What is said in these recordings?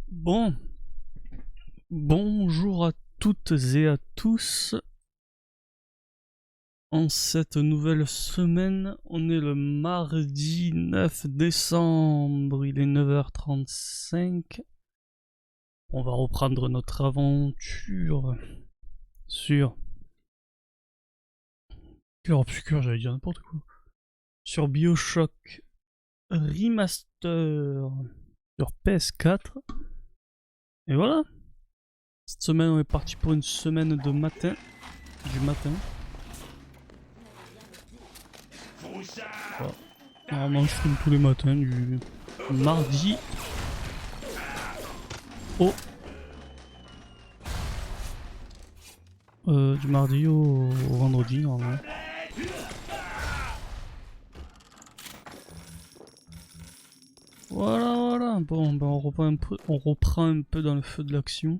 Bon, bonjour à toutes et à tous. En cette nouvelle semaine, on est le mardi 9 décembre, il est 9h35. On va reprendre notre aventure sur... Obscur, j'allais dire n'importe quoi. Sur BioShock Remaster sur PS4. Et voilà. Cette semaine, on est parti pour une semaine de matin. Du matin. Voilà. Normalement, je stream tous les matins du mardi au du mardi au vendredi normalement. Voilà. Bon, ben on reprend un peu dans le feu de l'action.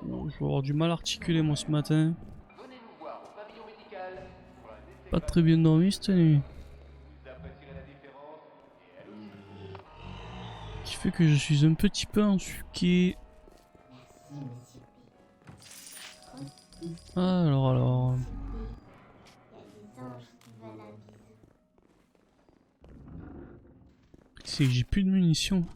Oh, je vais avoir du mal à articuler moi ce matin. Pas très bien dormi cette nuit. Ce qui fait que je suis un petit peu ensuqué. Alors. C'est que j'ai plus de munitions.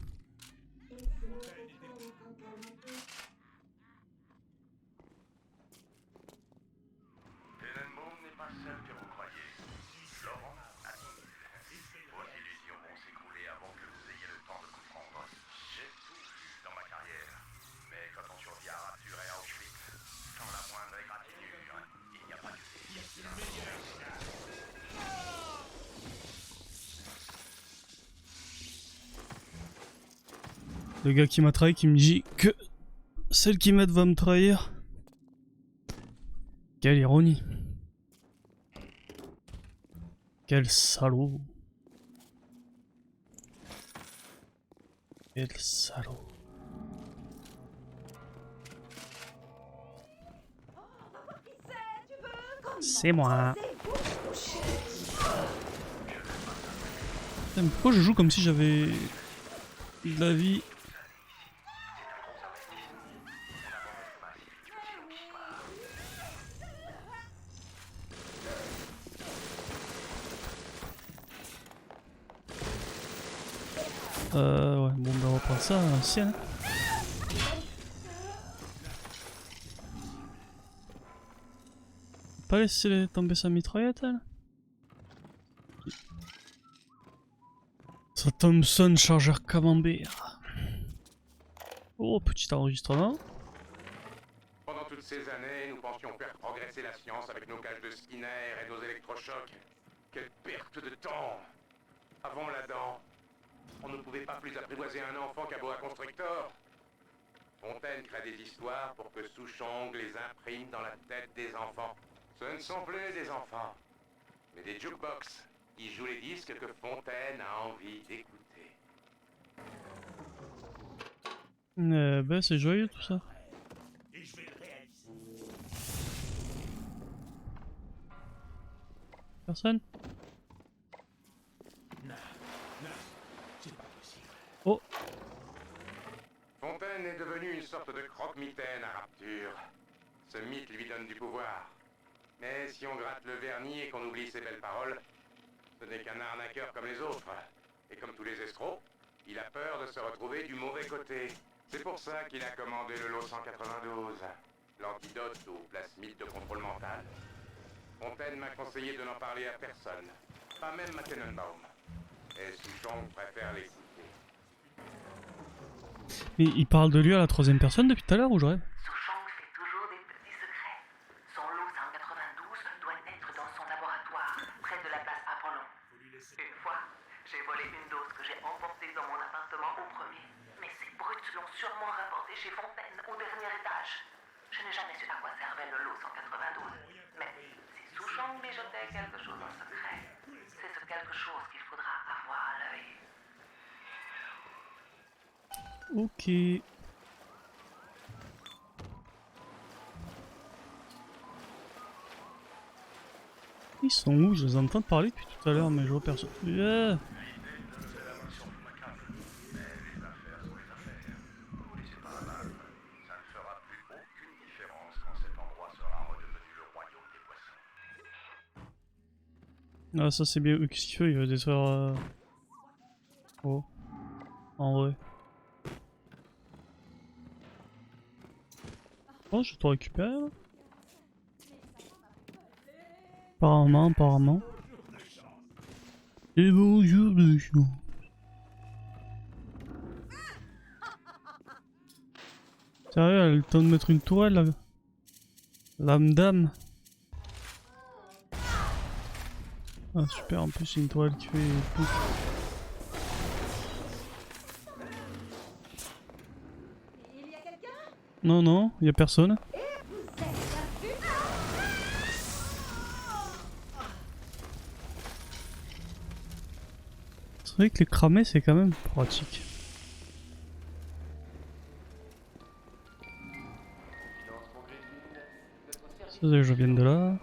Le gars qui m'a trahi qui me dit que celle qui m'aide va me trahir. Quelle ironie. Quel salaud. Quel salaud. C'est moi. Putain, pourquoi je joue comme si j'avais de la vie? Ouais, bon, ben on va prendre ça à l'ancienne. Pas laisser tomber sa mitraillette, elle. Sa Thompson chargeur camembert. Oh, petit enregistrement. Pendant toutes ces années, nous pensions faire progresser la science avec nos cages de Skinner et nos électrochocs. Quelle perte de temps! Avant l'Adam, on ne pouvait pas plus apprivoiser un enfant qu'un boa constrictor. Fontaine crée des histoires pour que Souchong les imprime dans la tête des enfants. Ce ne sont plus des enfants, mais des jukebox qui jouent les disques que Fontaine a envie d'écouter. Ben c'est joyeux tout ça. Personne? Oh! Fontaine est devenu une sorte de croque-mitaine à Rapture. Ce mythe lui donne du pouvoir. Mais si on gratte le vernis et qu'on oublie ses belles paroles, ce n'est qu'un arnaqueur comme les autres. Et comme tous les escrocs, il a peur de se retrouver du mauvais côté. C'est pour ça qu'il a commandé le lot 192, l'antidote au plasmide de contrôle mental. Fontaine m'a conseillé de n'en parler à personne, pas même à Tenenbaum. Et Souchong préfère l'écouter. Mais il parle de lui à la troisième personne depuis tout à l'heure ou je rêve? Souchong fait toujours des petits secrets. Son lot 192 doit être dans son laboratoire, près de la place Apollon. Une fois, j'ai volé une dose que j'ai emportée dans mon appartement au premier. Mais ces brutes l'ont sûrement rapportée chez Fontaine, au dernier étage. Je n'ai jamais su à quoi servait le lot 192. Mais si Souchong mijotait quelque chose en secret, c'est ce quelque chose qu'il faudra avoir à l'œil. Ok. Ils sont où? Je les entends parler depuis tout à l'heure, mais je vois personne. Ah ça c'est bien, qu'est-ce qu'il fait? Il va détruire... Oh, en vrai. Oh, je vais tout récupérer là. Apparemment. Et bonjour de chance. Sérieux, elle a le temps de mettre une tourelle là. L'âme d'âme. Ah super, en plus c'est une tourelle qui fait pouf. Non, non, y a personne. C'est vrai que les cramer c'est quand même pratique. Ça, je viens de là.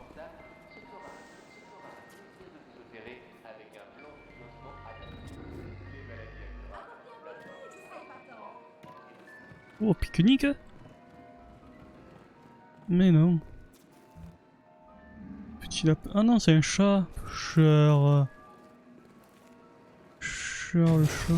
Oh, pique-nique. Mais non. Petit lapin. Ah non, c'est un chat. Cher. Cher le chat.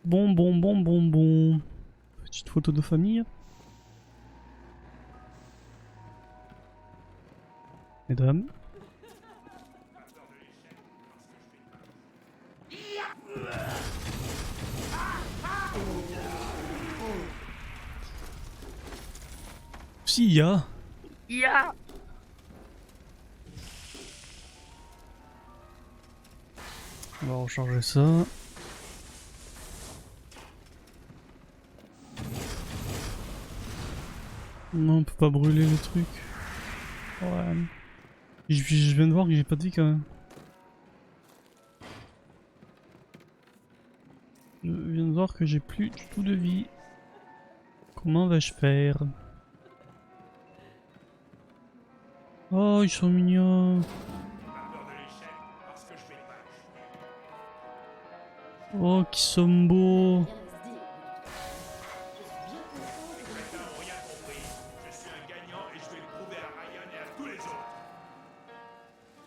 Bon. Petite photo de famille. Mesdames. Si, ya. On va recharger ça. Non, on peut pas brûler le truc. Ouais. Je viens de voir que j'ai pas de vie quand même. Je viens de voir que j'ai plus du tout de vie. Comment vais-je faire? Oh, ils sont mignons. Oh, qui sont beaux.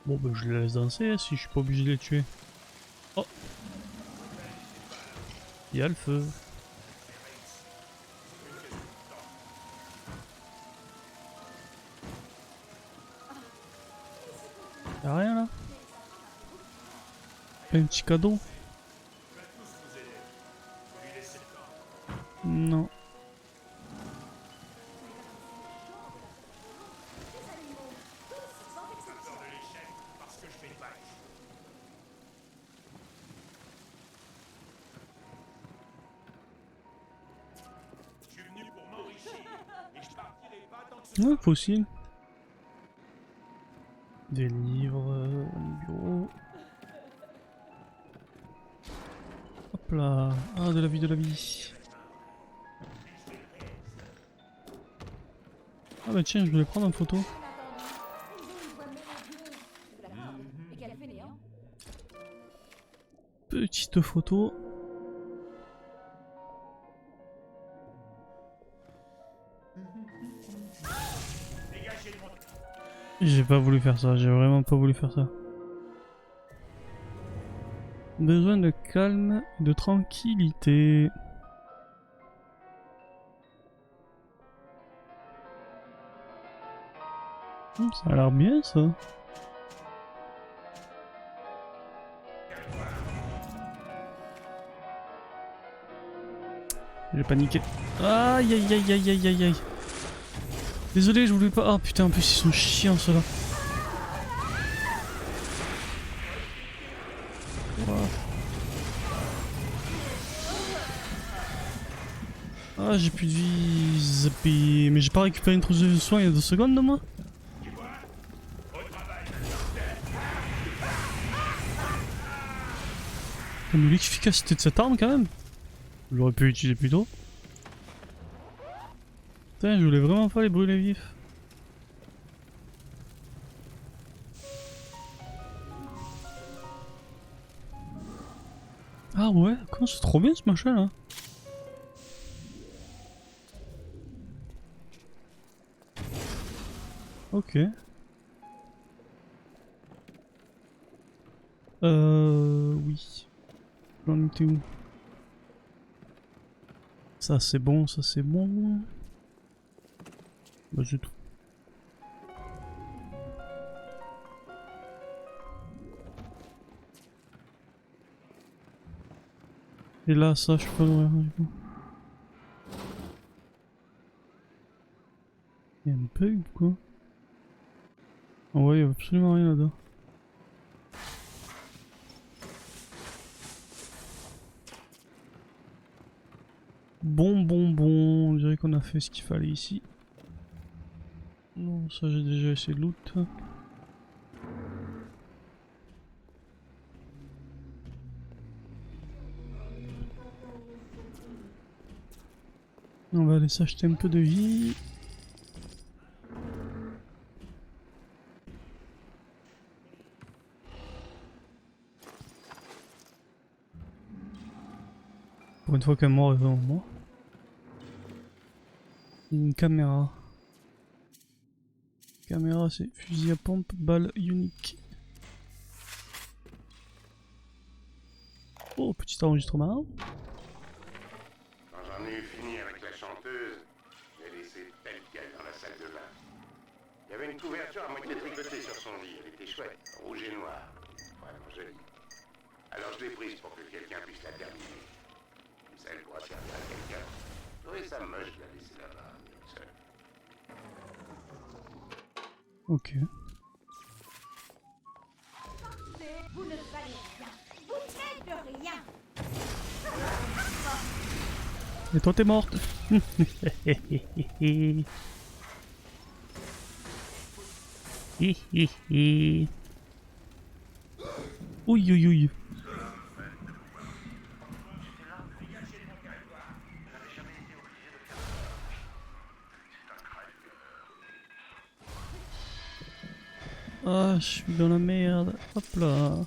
Bon, bah je les laisse danser si je suis pas obligé de les tuer. Oh, il y a le feu. Y'a rien là? Un petit cadeau? Non. Ouais, possible. Des livres, bureau. Hop là. Ah, de la vie. Ah bah tiens, je voulais prendre en photo. Petite photo. J'ai pas voulu faire ça, j'ai vraiment pas voulu faire ça. Besoin de calme et de tranquillité. Ça a l'air bien ça. J'ai paniqué. Aïe. Désolé, je voulais pas. Ah putain, en plus ils sont chiants ceux-là. Ah, j'ai plus de vie. Zappy. Mais j'ai pas récupéré une trousse de soins il y a 2 secondes de moi. Mais l'efficacité de cette arme quand même. J'aurais pu l'utiliser plus tôt. Putain, je voulais vraiment pas les brûler vifs. Ah ouais, comment c'est trop bien ce machin là. Ok. Oui. J'en étais où? Ça c'est bon, ça c'est bon. Bah c'est tout. Et là, ça, je peux pas l'ouvrir du coup. Il y a un bug ou quoi? Ah ouais, il y a absolument rien là-dedans. Bon, on dirait qu'on a fait ce qu'il fallait ici. Non, ça j'ai déjà essayé de loot. On va aller s'acheter un peu de vie. Pour une fois qu'un mort est devant moi. Une caméra. Caméra, c'est fusil à pompe, balle unique. Oh, petit enregistrement. Quand j'en ai eu fini avec la chanteuse, j'ai laissé telle quelle dans la salle de bain. Il y avait une couverture à moitié tricotée sur son lit. Elle était chouette, rouge et noir. Vraiment jolie. Alors je l'ai prise pour que quelqu'un puisse la terminer. Ça, elle pourra servir à quelqu'un. Je trouvais ça moche de la laisser là-bas, seule. Ok. Vous ne valez rien. Vous n'êtes rien. Et toi t'es morte. Ouille ouille ouille. Ah, je suis dans la merde. Hop là.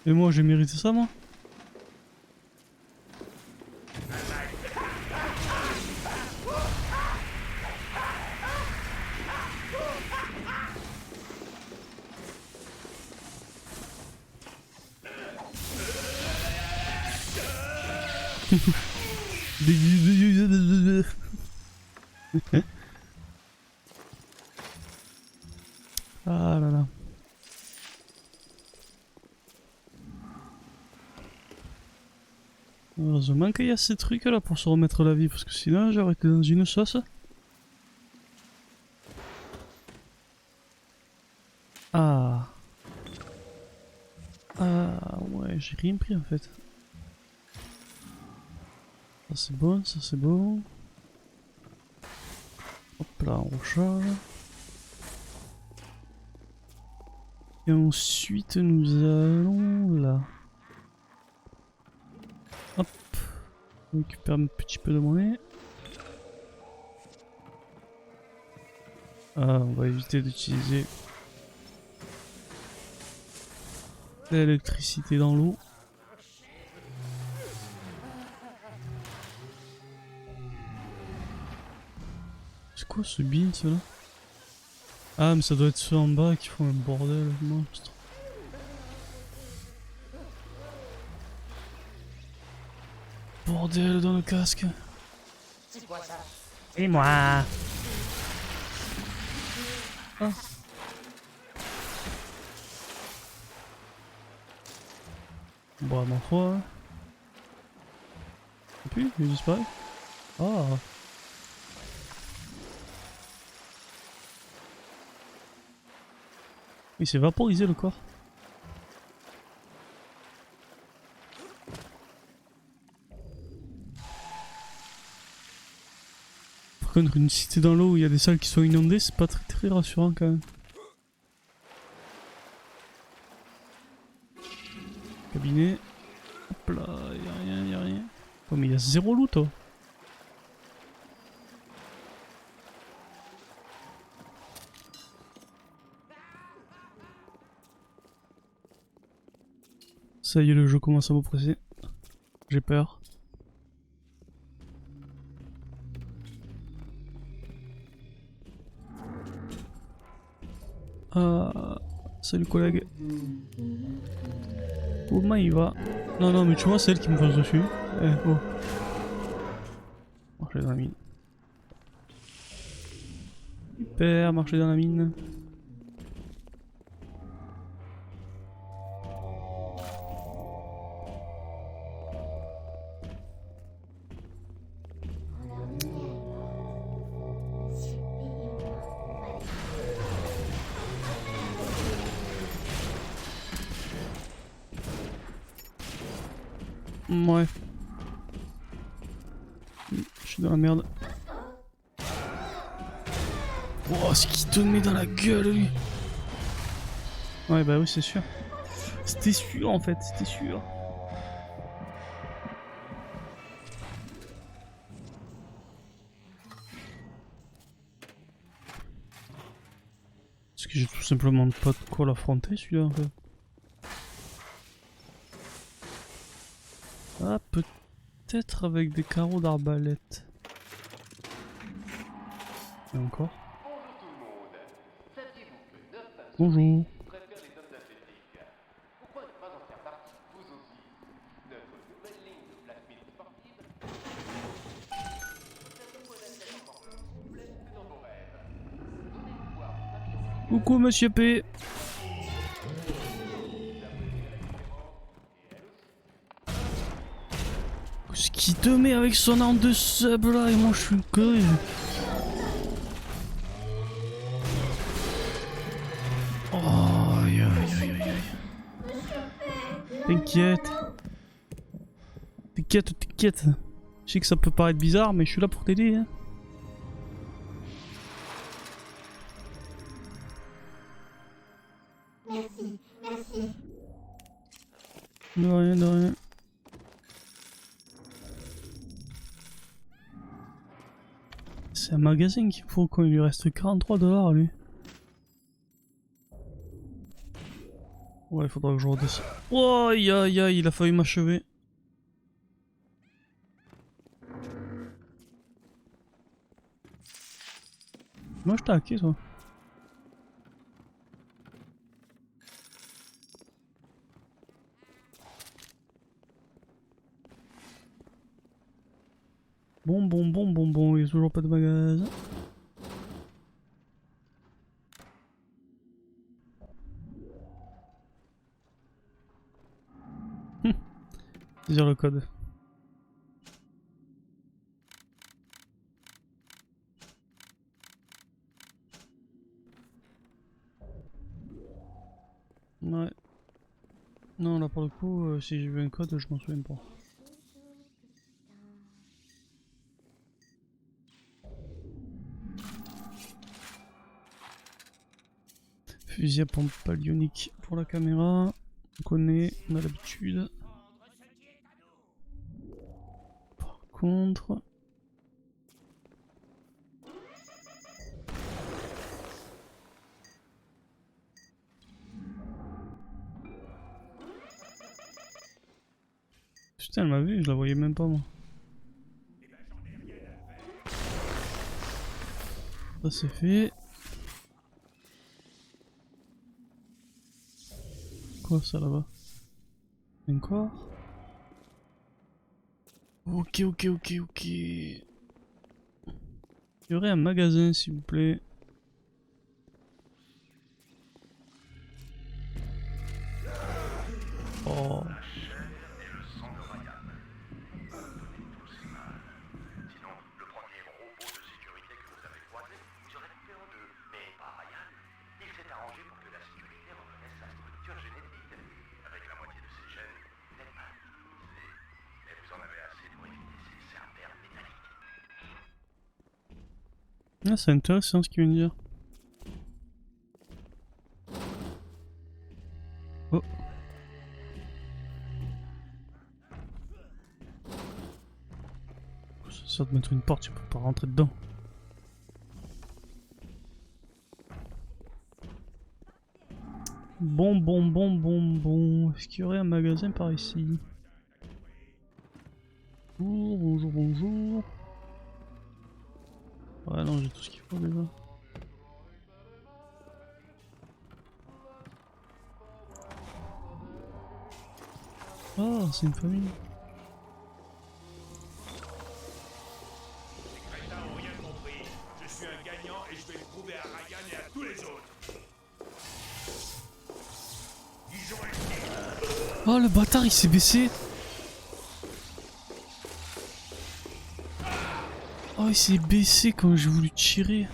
Et moi, j'ai mérité ça, moi? Ah là là. Heureusement qu'il y a ces trucs là pour se remettre la vie, parce que sinon j'aurais été dans une sauce. Ah. Ah ouais, j'ai rien pris en fait. Ça c'est bon, ça c'est bon. Hop là, on recharge. Et ensuite nous allons là. Hop. On récupère un petit peu de monnaie. Ah, on va éviter d'utiliser l'électricité dans l'eau. C'est quoi ce beans là? Ah mais ça doit être ceux en bas qui font un bordel monstre. Bordel dans le casque. C'est quoi ça? Et moi. Ah. Bon, ma foi. Et puis, il disparaît. Ah. Il s'est vaporisé le corps. Par contre, une cité dans l'eau où il y a des salles qui sont inondées, c'est pas très rassurant quand même. Cabinet. Hop là, y'a rien, y'a rien. Oh mais il y a zéro loot oh. Ça y est, le jeu commence à m'oppresser. J'ai peur. Ah, salut collègue. Comment il va? Non, non, mais tu vois, c'est elle qui me passe dessus. Eh, oh. Marcher dans la mine. Super, marcher dans la mine. Ouais. Je suis dans la merde. Oh, ce qu'il te met dans la gueule, lui. Ouais, bah oui, c'est sûr. C'était sûr, en fait, c'était sûr. Parce que j'ai tout simplement pas de quoi l'affronter, celui-là, en fait. Ah, peut-être avec des carreaux d'arbalète. Et encore. Bonjour. Coucou Monsieur P. Ce qui te met avec son arme de sable là et moi je suis que... Oh, aïe aïe aïe aïe. T'inquiète. T'inquiète, t'inquiète. Je sais que ça peut paraître bizarre mais je suis là pour t'aider hein. Merci, merci. De rien, de rien. C'est un magasin qu'il faut quand il lui reste 43 $ lui. Ouais, il faudra que je redescende. Oh, aïe aïe aïe, il a failli m'achever. Moi je t'ai hacké toi. Bon, il y a toujours pas de magasin. Dire le code. Ouais. Non, là pour le coup, si j'ai vu un code, je m'en souviens pas. Fusil à pompe palionique pour la caméra. On connaît, on a l'habitude. Par contre... Putain, elle m'a vu, je la voyais même pas moi. Ça c'est fait. Quoi ça là-bas? Encore? Ok. Il y aurait un magasin s'il vous plaît. Oh. Ah, c'est intéressant ce qu'il vient de dire. Oh. Ça sert de mettre une porte, tu peux pas rentrer dedans. Bon. Est-ce qu'il y aurait un magasin par ici? Bonjour. Ouais, non, j'ai tout ce qu'il faut déjà. Ah, c'est une famille. Les crétins ont rien compris. Je suis un gagnant et je vais le prouver à Ryan et à tous les autres. Ils ont été. Oh, le bâtard, il s'est baissé. Oh, il s'est baissé quand j'ai voulu tirer.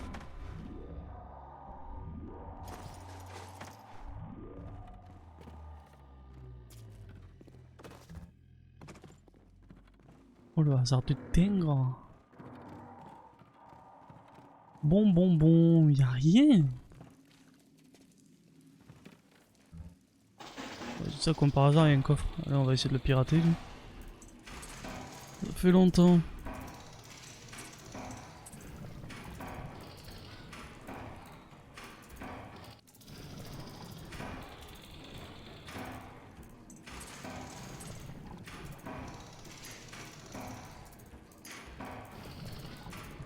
Oh, le hasard de dingue. Bon, y'a rien. C'est ça, comme par hasard, il y a un coffre. Allez, on va essayer de le pirater, lui. Ça fait longtemps.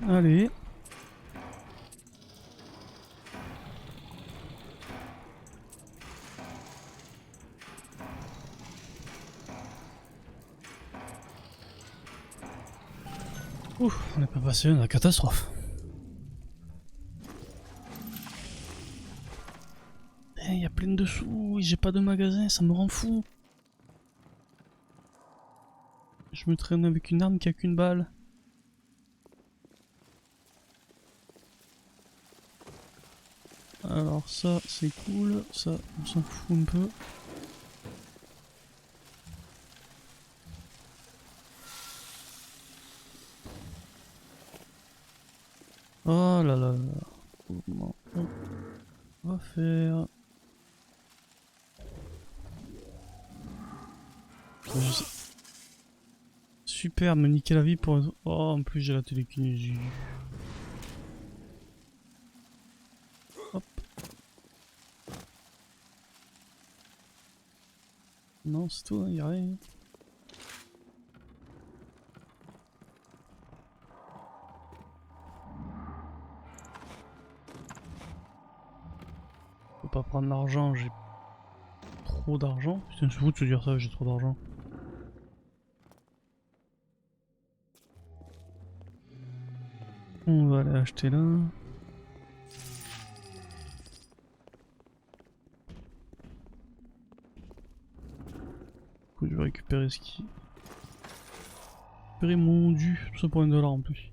Allez. Ouf, on n'est pas passé dans la catastrophe. Il y a plein de sous, j'ai pas de magasin, ça me rend fou. Je me traîne avec une arme qui a qu'une balle. Alors ça c'est cool, ça on s'en fout un peu. Oh là là là. Comment on va faire? Super, me niquer la vie pour... Oh, en plus j'ai la télékinésie. Hop. Non, c'est tout, hein, y'a rien. Faut pas prendre l'argent, j'ai trop d'argent. Putain, c'est fou de se dire ça, j'ai trop d'argent. On va aller acheter là. Je vais récupérer ce qui... Récupérer mon dû, tout ça pour $1 en plus.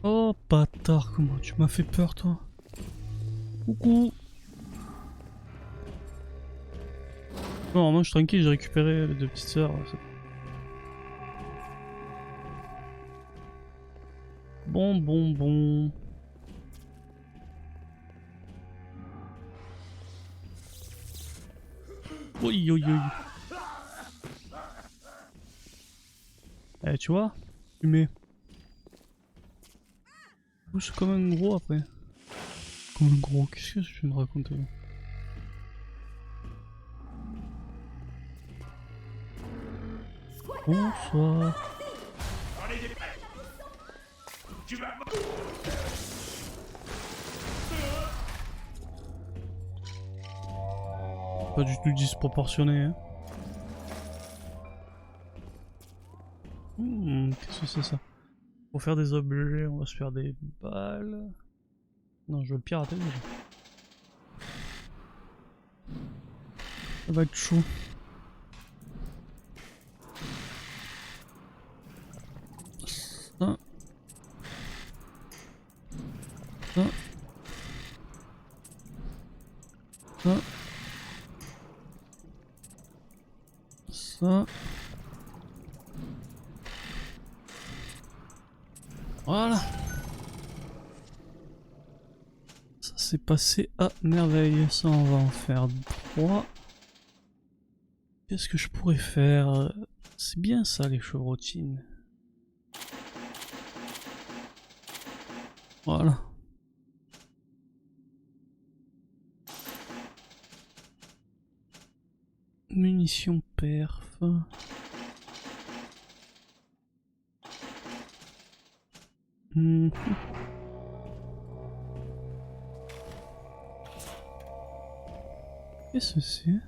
Oh bâtard, comment tu m'as fait peur toi. Coucou. Non, moi je suis tranquille, j'ai récupéré les deux petites sœurs. Bon. Oui. Eh, tu vois, tu mets. C'est comme un gros après. Comme un gros, qu'est-ce que je viens de raconter là? Bonsoir. On est des prêts. Tu vas. Pas du tout disproportionné, hein. Qu'est-ce que c'est ça? Pour faire des objets, on va se faire des balles. Non, je veux pirater déjà. Ça va être chaud. Ça. Ça. Ça. Ça. Voilà. Ça s'est passé à merveille. Ça, on va en faire 3. Qu'est-ce que je pourrais faire? C'est bien ça, les chevrotines. Voilà. munitions perf. Mhm. Qu'est-ce que c'est?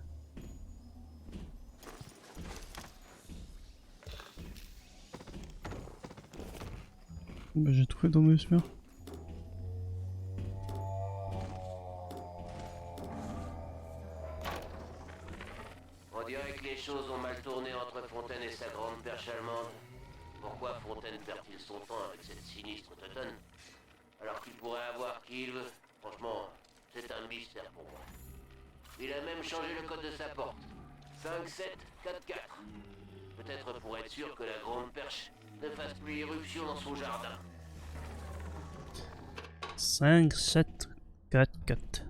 Bah, j'ai trouvé dans mes murs. On dirait que les choses ont mal tourné entre Fontaine et sa grande perche allemande. Pourquoi Fontaine perd-il son temps avec cette sinistre teutonne? Alors qu'il pourrait avoir qui il veut. Franchement, c'est un mystère pour moi. Il a même changé le code de sa porte. 5744. Peut-être pour être sûr que la grande perche ne fasse plus irruption dans son jardin. 5, 7, 4, 4.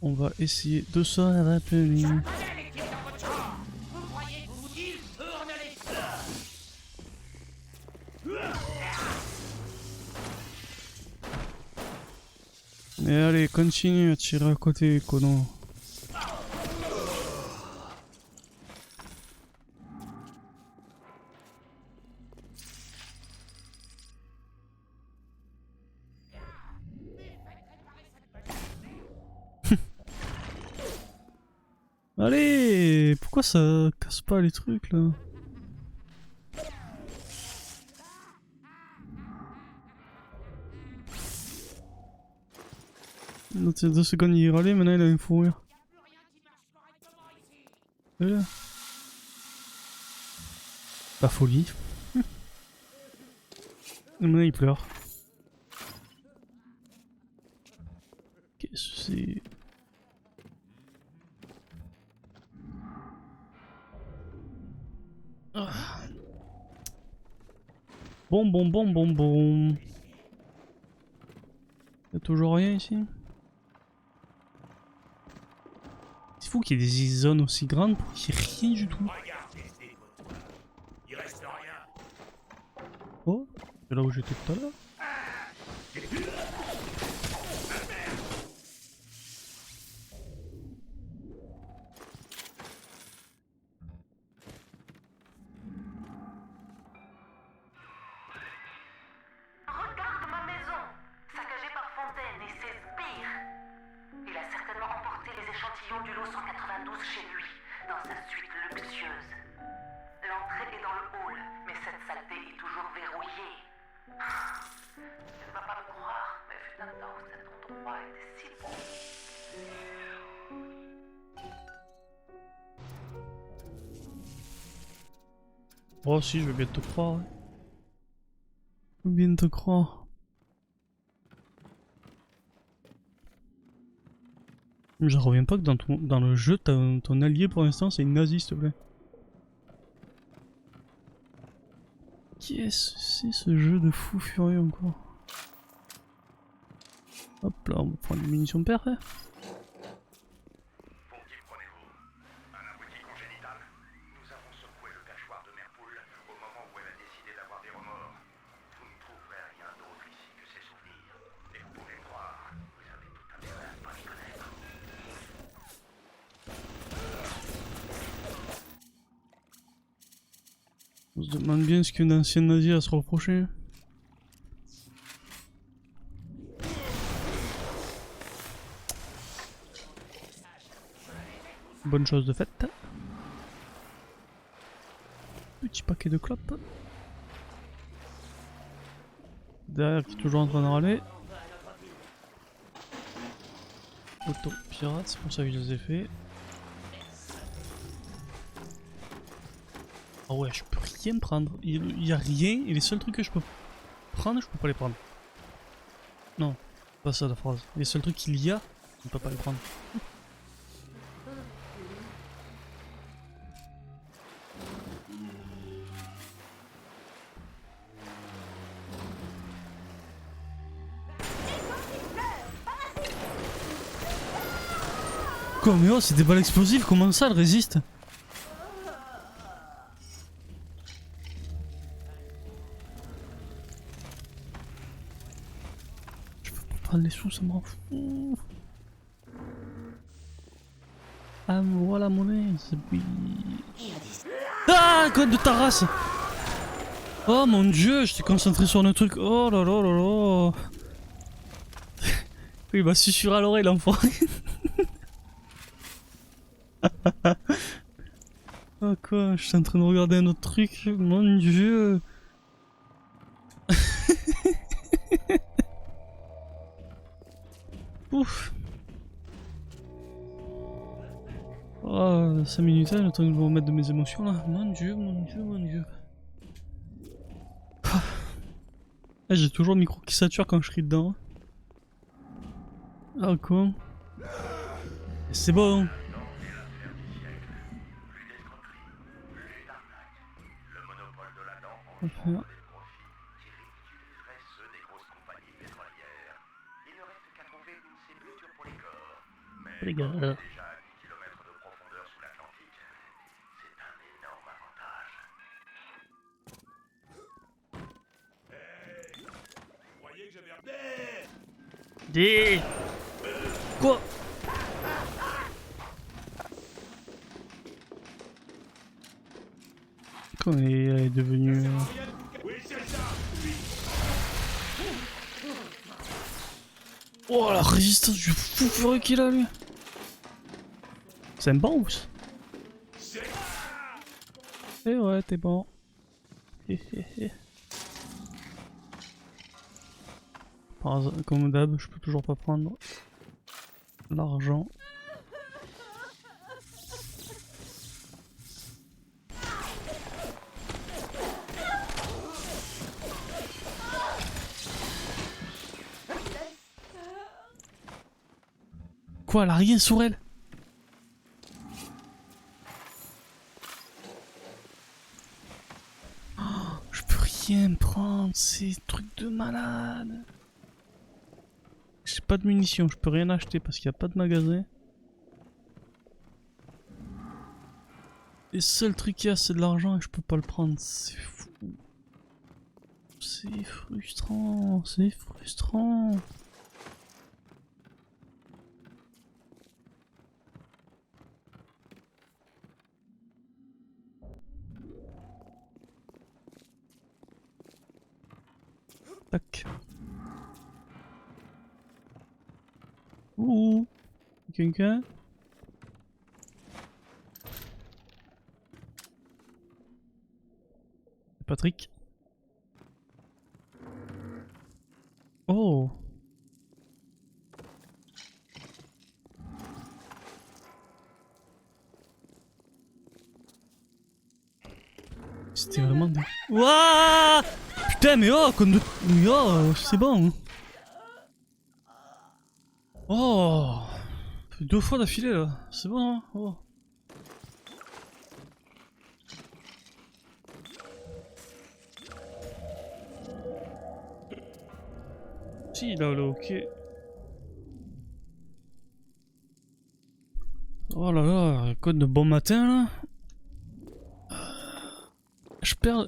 On va essayer de se rappeler. Vous croyez que vous dites tournez Mais allez, continue à tirer à côté, Kono. Allez, pourquoi ça casse pas les trucs là? Dans 2 secondes il râlait, maintenant il a une fou rire. Et là. La folie. Et maintenant il pleure. Qu'est-ce que c'est? Ah. Bon. Y'a toujours rien ici? C'est fou qu'il y ait des zones aussi grandes pour qu'il n'y ait rien du tout. Regardez ces poteaux. Il reste rien. Oh, c'est là où j'étais tout à l'heure. Regarde ma maison, saccagée par Fontaine et ses sbires. Il a certainement emporté les échantillons du lot 192 chez lui, dans sa suite luxueuse. L'entrée est dans le hall, mais cette saleté est toujours verrouillée. Tu ne vas pas me croire, mais fut un temps où cet endroit était si beau. Oh si, je veux bien te croire. Ouais. Je veux bien te croire. J'en reviens pas que dans le jeu, ton allié pour l'instant c'est une nazie, s'il te plaît. Qu'est-ce que c'est ce jeu de fou furieux encore? Hop là, on va prendre des munitions perf. Hein. Pour qui prenez-vous? Un abruti congénital? Nous avons secoué le cachoir de Merpoule au moment où elle a décidé d'avoir des remords. Vous ne trouverez rien d'autre ici que ses souvenirs. Et vous pouvez me croire, vous avez tout intérêt à ne pas les connaître. On se demande bien ce qu'une ancienne nazie a à se reprocher. Bonne chose de faite. Petit paquet de clopes. Derrière qui est toujours en train de râler. Auto pirate, c'est pour ça que je les ai fait. Ah ouais, je peux rien prendre. Il y a rien et les seuls trucs que je peux prendre, je peux pas les prendre. Non, pas ça la phrase. Les seuls trucs qu'il y a, je ne peux pas les prendre. Quoi, mais oh, c'est des balles explosives, comment ça elle résiste? Je peux pas prendre les sous, ça m'en fout. Ah, me voilà la monnaie, c'est oui. Ah, code de ta race! Oh mon dieu, j'étais concentré sur le truc. Oh là là là là. Il m'a susurré à l'oreille, l'enfoiré. Oh quoi, je suis en train de regarder un autre truc. Mon dieu. Ouf. Oh, 5 minutes, le temps de me remettre de mes émotions là. Mon dieu, mon dieu, mon dieu. Ah, j'ai toujours le micro qui sature quand je crie dedans. Ah quoi. C'est bon. Enfin. Les gars. Croyez que j'avais... Des... Quoi? Comment elle est devenue... Oui, c'est ça. Oh la résistance du fou furieux qu'il a lui. C'est un boss. Eh ouais, t'es bon. Comme d'hab, je peux toujours pas prendre l'argent. Quoi, elle a rien sur elle? Oh, je peux rien prendre, ces trucs de malade. J'ai pas de munitions, je peux rien acheter parce qu'il n'y a pas de magasin. Les seuls trucs qu'il y a, c'est de l'argent et je peux pas le prendre. C'est fou. C'est frustrant, c'est frustrant. Tac. Ouh. Quelqu'un? Patrick. Oh. C'était vraiment des... Wouah! Putain mais oh, comme de... Mais oh, c'est bon. Oh. Ça fait 2 fois d'affilée là. C'est bon hein. Oh. Si là, ok. Oh là là, code de bon matin là.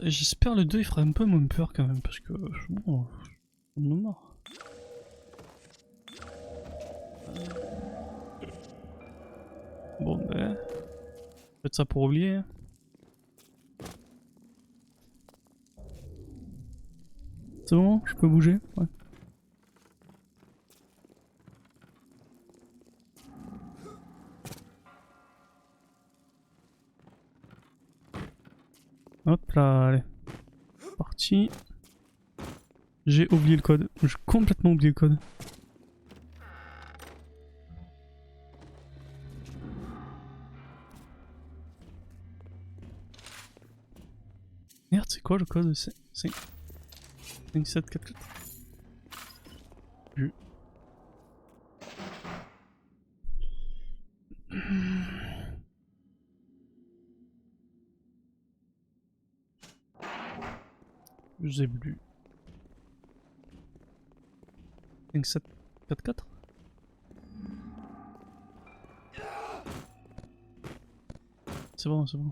J'espère le 2 il fera un peu moins peur quand même parce que bon, on en a marre. Bon ben, faites ça pour oublier. Hein. C'est bon, je peux bouger? Ouais. Hop là, allez. Parti. J'ai oublié le code. J'ai complètement oublié le code. Merde, c'est quoi le code? C'est 5744. Vu. Je sais plus. 5744. C'est bon, c'est bon.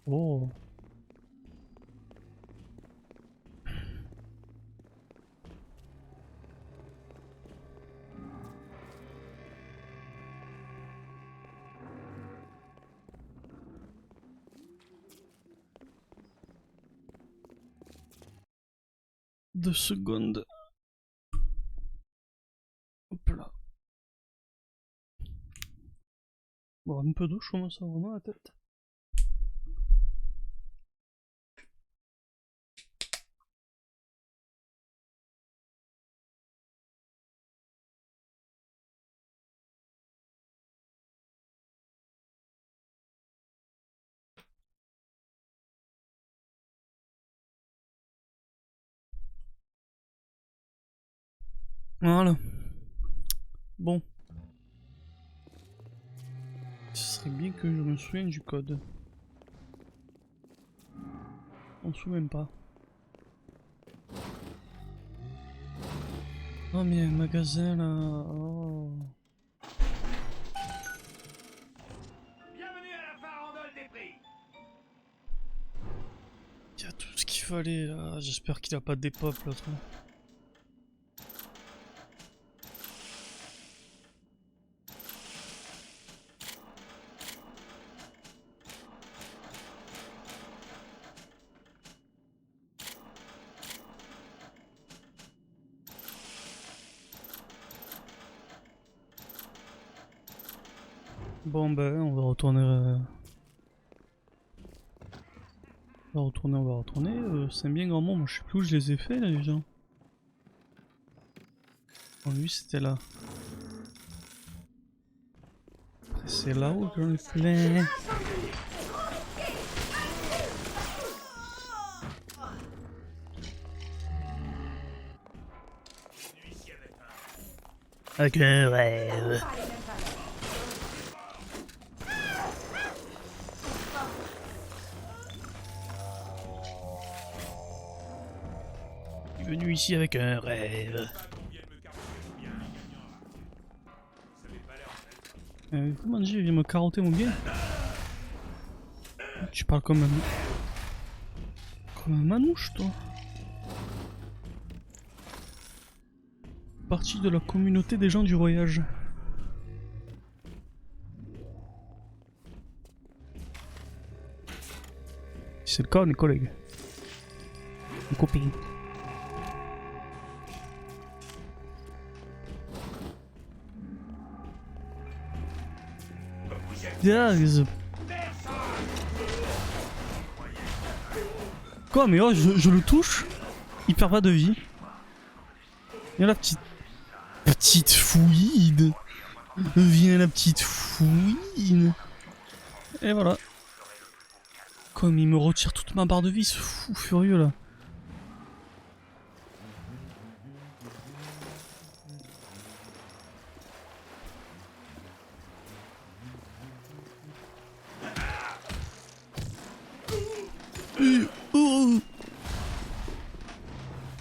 Oh. 2 secondes. Hop là. Bon, un peu d'eau, je commence à avoir mal à la tête. Voilà. Bon. Ce serait bien que je me souvienne du code. On se souvient pas. Oh mais il y a un magasin là. Oh. Bienvenue à la farandole des prix. Il y a tout ce qu'il fallait là. J'espère qu'il a pas des pop l'autre. Bon ben on va retourner. On va retourner. C'est bien grand monde, moi je sais plus où je les ai fait là les gens. Bon lui c'était là. Après c'est là où j'en ai plein. Avec un rêve. Venu ici avec un rêve. Comment dire, il vient me carotter mon bien. Tu parles comme un manouche toi. Partie de la communauté des gens du voyage. C'est le cas, mes collègues. Mes copines. Quoi, mais oh, je le touche. Il perd pas de vie. Viens la petite fouine. Viens la petite fouine. Et voilà. Comme il me retire toute ma barre de vie, ce fou furieux là.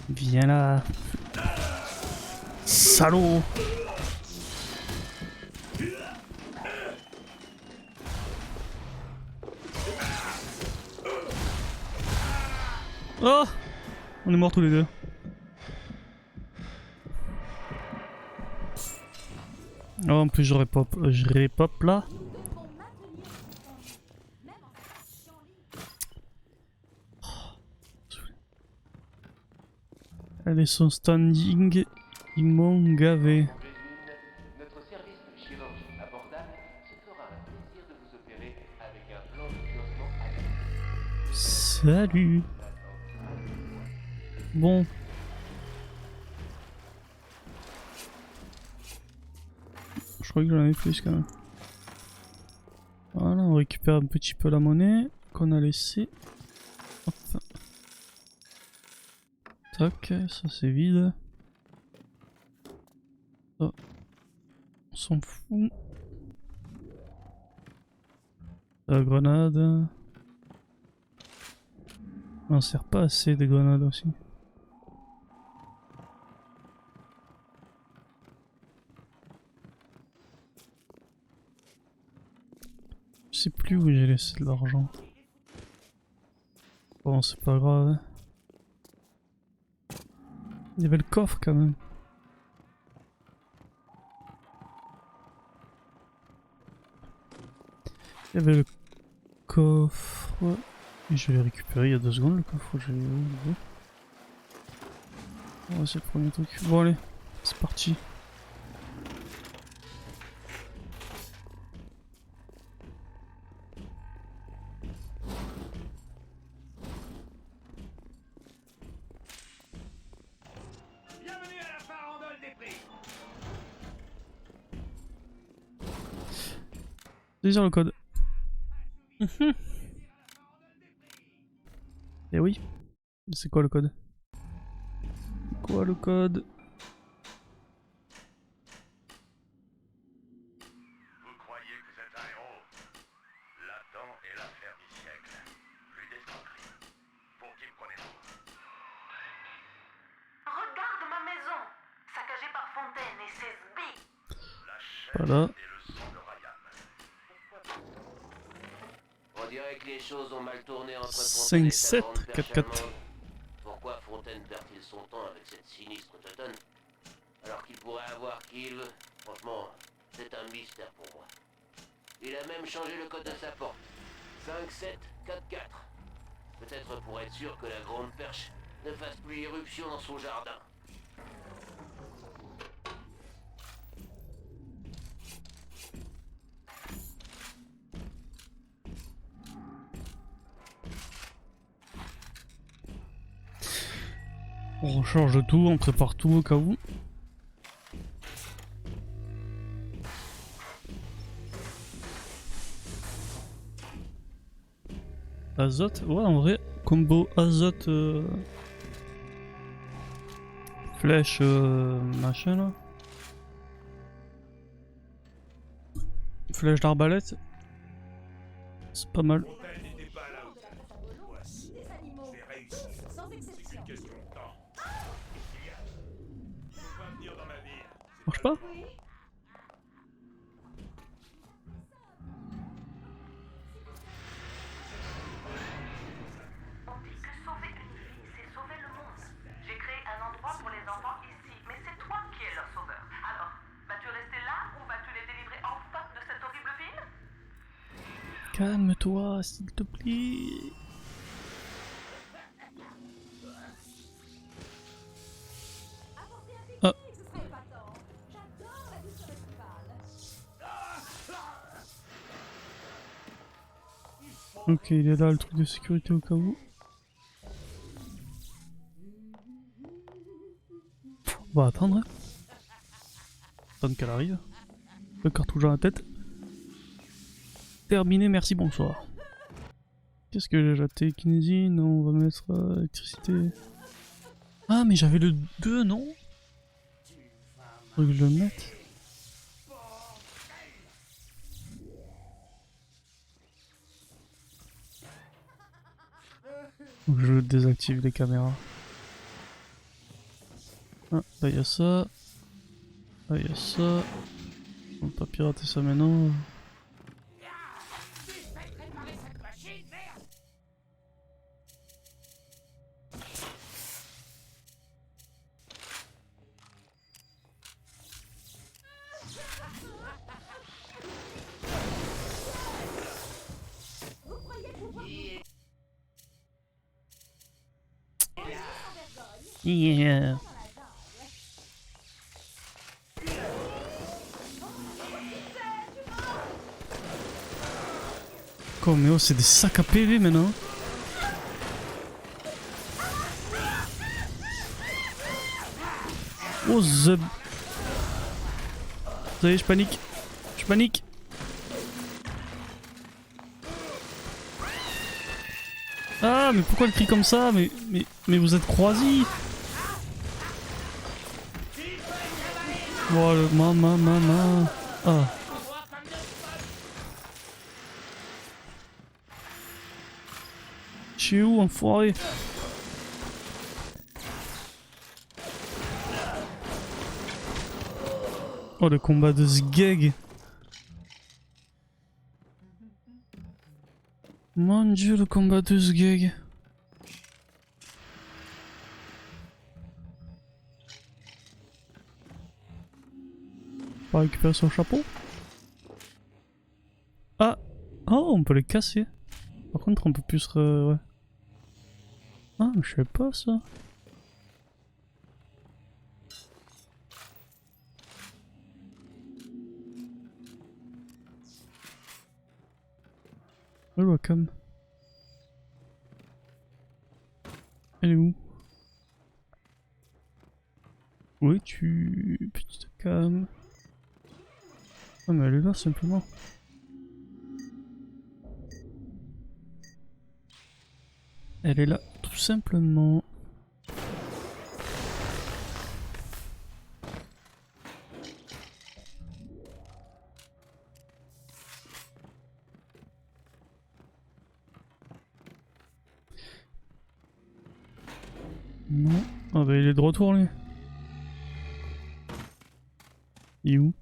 Viens là. Salaud. Oh, on est morts tous les deux. Oh, en plus j'aurais pop là. Elle est son standing, ils m'ont gavé. Notre service de chirurgie abordable se fera un plaisir de vous opérer avec un plan de financement adapté. Salut. Bon. Je crois que j'en avais plus quand même. Voilà, on récupère un petit peu la monnaie qu'on a laissée. Hop. Tac, ça c'est vide. Oh. On s'en fout. La grenade. On sert pas assez des grenades aussi. Je sais plus où j'ai laissé de l'argent. Bon, c'est pas grave. Il y avait le coffre quand même. Il y avait le coffre. Et je vais le récupérer il y a 2 secondes le coffre. Ouais, c'est le premier truc. Bon allez, c'est parti. Bienvenue à la farandole des prix. Saisir le code. Et oui. C'est quoi le code? Quoi le code? Vous croyez que vous êtes un héros? Là-dedans est l'affaire du siècle. Plus d'escroquerie. Pour qui me prenez-vous? Regarde ma maison, saccagée par Fontaine et ses sbires. La chair Voilà. et le sang de Ryan. On dirait que les choses ont mal tourné entre 5, Fontaine et sa 7, grande 4, père 4. charmante. Pourquoi Fontaine perd-il son temps avec cette sinistre teutonne alors qu'il pourrait avoir qui il veut? Franchement, c'est un mystère pour moi. Il a même changé le code de sa porte. 5, 7, 4, 4. Peut-être pour être sûr que la grande perche ne fasse plus irruption dans son jardin. On recharge tout, on prépare tout au cas où. Azote, ouais en vrai, combo azote, flèche, machin là. Flèche d'arbalète, c'est pas mal. Fontaine n'était pas là où voici. Des animaux. Je vais réussir. Sans C'est exception. qu'une question de temps. Qu'est-ce qu'il y a? Faut pas venir dans ma ville. C'est Marche pas? Oui. On dit que sauver une vie, c'est sauver le monde. J'ai créé un endroit pour les enfants ici, mais c'est toi qui es leur sauveur. Alors, vas-tu rester là ou vas-tu les délivrer enfin de cette horrible ville? Calme-toi, s'il te plaît. Apporter un pique-nique, Ah. ce serait épatant. J'adore la douceur estivale. Ok, il est là le truc de sécurité au cas où. On va attendre. Hein. Attendre qu'elle arrive. Le cartouche dans la tête. Terminé, merci, bonsoir. Qu'est-ce que j'ai jeté? Kinésie? Non, on va mettre électricité. Ah, mais j'avais le 2, non? Faut que je le mette. Donc je désactive les caméras. Ah, là il y a ça. Là il y a ça. On peut pas pirater ça maintenant. Vous croyez pouvoir nous sans vergogne Yeah. dans la jungle? Quoi, mais oh, c'est des sacs à PV maintenant. Oh, zeb. Ça y est, je panique. Je panique. Ah, mais pourquoi le cri comme ça? Mais vous êtes croisis. Oh, le maman. Ah. Je suis où, enfoiré? Oh, le combat de Sgeg. Mon dieu, le combat de Sgeg. On va récupérer son chapeau. Ah. Oh, on peut les casser. Par contre, on peut plus se... Ouais. Ah, mais je sais pas ça. Le Wacom. Elle est où? Où es-tu, petite cam? Ah mais elle est là simplement. Elle est là tout simplement. Non. Ah bah il est de retour lui. Il est où?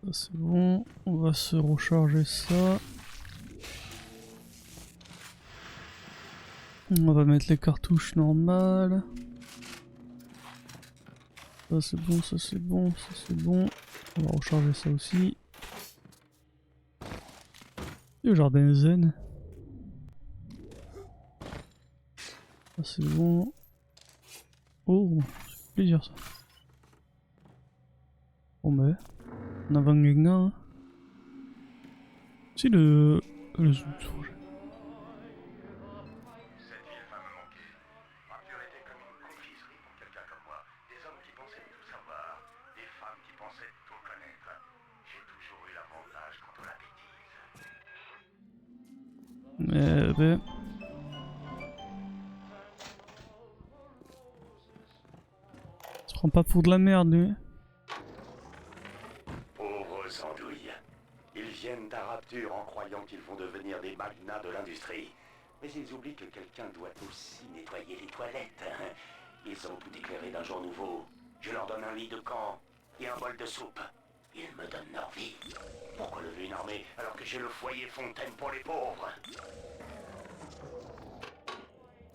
Ça c'est bon. On va se recharger ça. On va mettre les cartouches normales. Ça c'est bon, ça c'est bon, ça c'est bon. On va recharger ça aussi. Le jardin zen. Ça c'est bon. Oh, ça fait plaisir ça. Bon bah, on a 20 gigas. Hein. C'est le zoom. Cette ville va me manquer. Rapture était comme une confiserie pour quelqu'un comme moi. Des hommes qui pensaient tout savoir, des femmes qui pensaient tout connaître. J'ai toujours eu l'avantage contre la bêtise. Eh ben... Tu prends pas pour de la merde lui. Pauvres andouilles. Ils viennent à Rapture en croyant qu'ils vont devenir des magnats de l'industrie. Mais ils oublient que quelqu'un doit aussi nettoyer les toilettes. Ils ont tout éclairé d'un jour nouveau. Je leur donne un lit de camp et un bol de soupe. Ils me donnent leur vie. Pourquoi lever une armée alors que j'ai le foyer Fontaine pour les pauvres?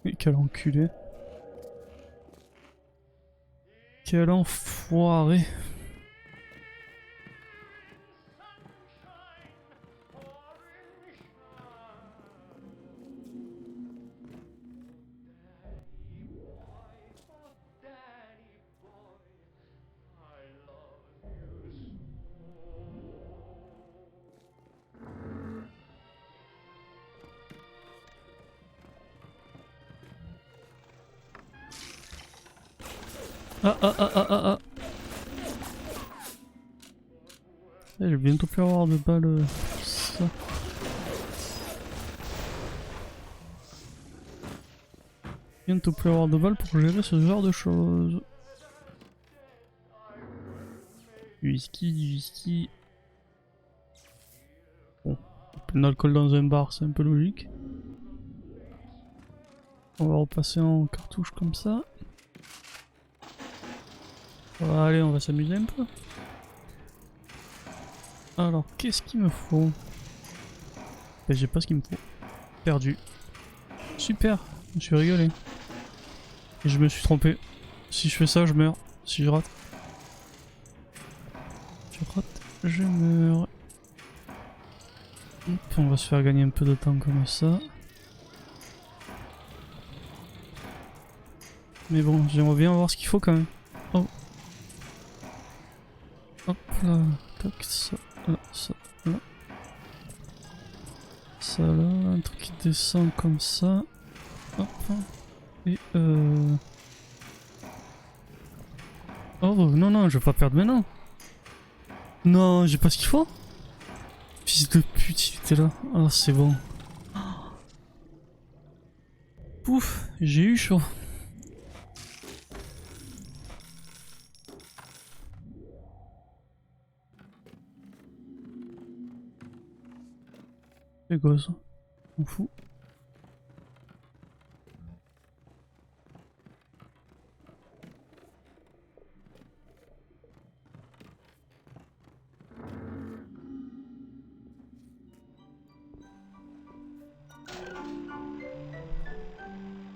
Mais quel enculé. Quel enfoiré. Ah ah ah ah ah ah. Eh, je vais bientôt plus avoir de balles. Ça. Bientôt plus avoir de balles pour gérer ce genre de choses. Du whisky. Bon, plein d'alcool dans un bar, c'est un peu logique. On va repasser en cartouche comme ça. Allez, on va s'amuser un peu. Alors, qu'est-ce qu'il me faut? Ben, j'ai pas ce qu'il me faut. Perdu. Super, je me suis régalé. Et je me suis trompé. Si je fais ça, je meurs. Si je rate. Je meurs. Hop, on va se faire gagner un peu de temps comme ça. Mais bon, j'aimerais bien voir ce qu'il faut quand même. Oh. Hop là, tac, ça, là, ça, là. Ça là, un truc qui descend comme ça. Hop. Et oh non, non, je vais pas perdre maintenant. Non, j'ai pas ce qu'il faut. Fils de pute, il était là. Ah, c'est bon. Pouf, j'ai eu chaud. C'est quoi ça? On fout.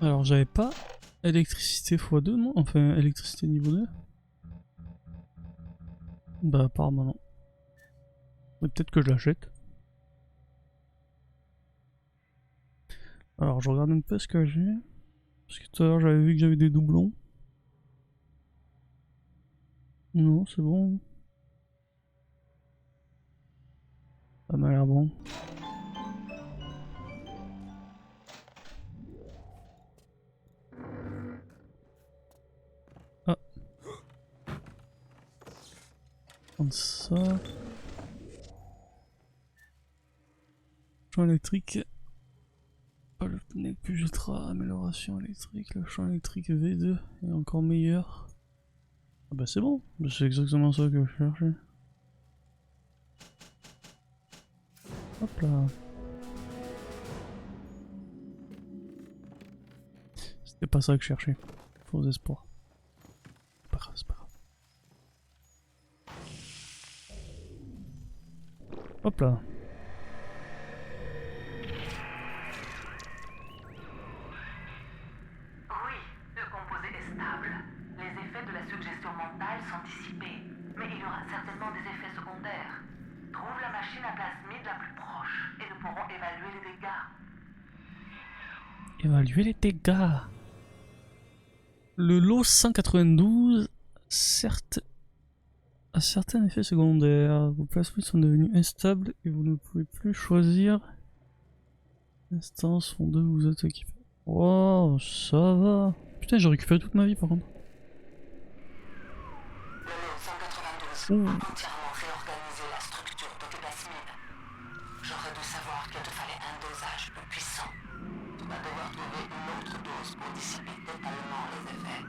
Alors j'avais pas électricité x2 non? Enfin électricité niveau 2. Bah apparemment non. Mais peut-être que je l'achète. Alors je regarde un peu ce que j'ai. Parce que tout à l'heure j'avais vu que j'avais des doublons. Non c'est bon. Ça m'a l'air bon. Ah. Prendre ça. Champ électrique. Pas le nez plus ultra. Amélioration électrique. Le champ électrique V2 est encore meilleur. Ah bah c'est bon. C'est exactement ça que je cherchais. Hop là. C'était pas ça que je cherchais. Faux espoir. C'est pas grave, c'est pas grave. Hop là. Oui, le composé est stable. Les effets de la suggestion mentale sont dissipés. Mais il y aura certainement des effets secondaires. Trouve la machine à plasmide la plus proche et nous pourrons évaluer les dégâts. Évaluer les dégâts. Le lot 192, certes, a certains effets secondaires. Vos plasmides sont devenus instables et vous ne pouvez plus choisir. Instances font de vous êtes équipé. Oh, ça va. Putain, j'ai récupéré toute ma vie par contre. Le lot 192 a entièrement réorganisé la structure de tes plasmides. J'aurais dû savoir qu'il te fallait un dosage plus puissant. Tu vas devoir trouver une autre dose pour dissiper totalement les effets.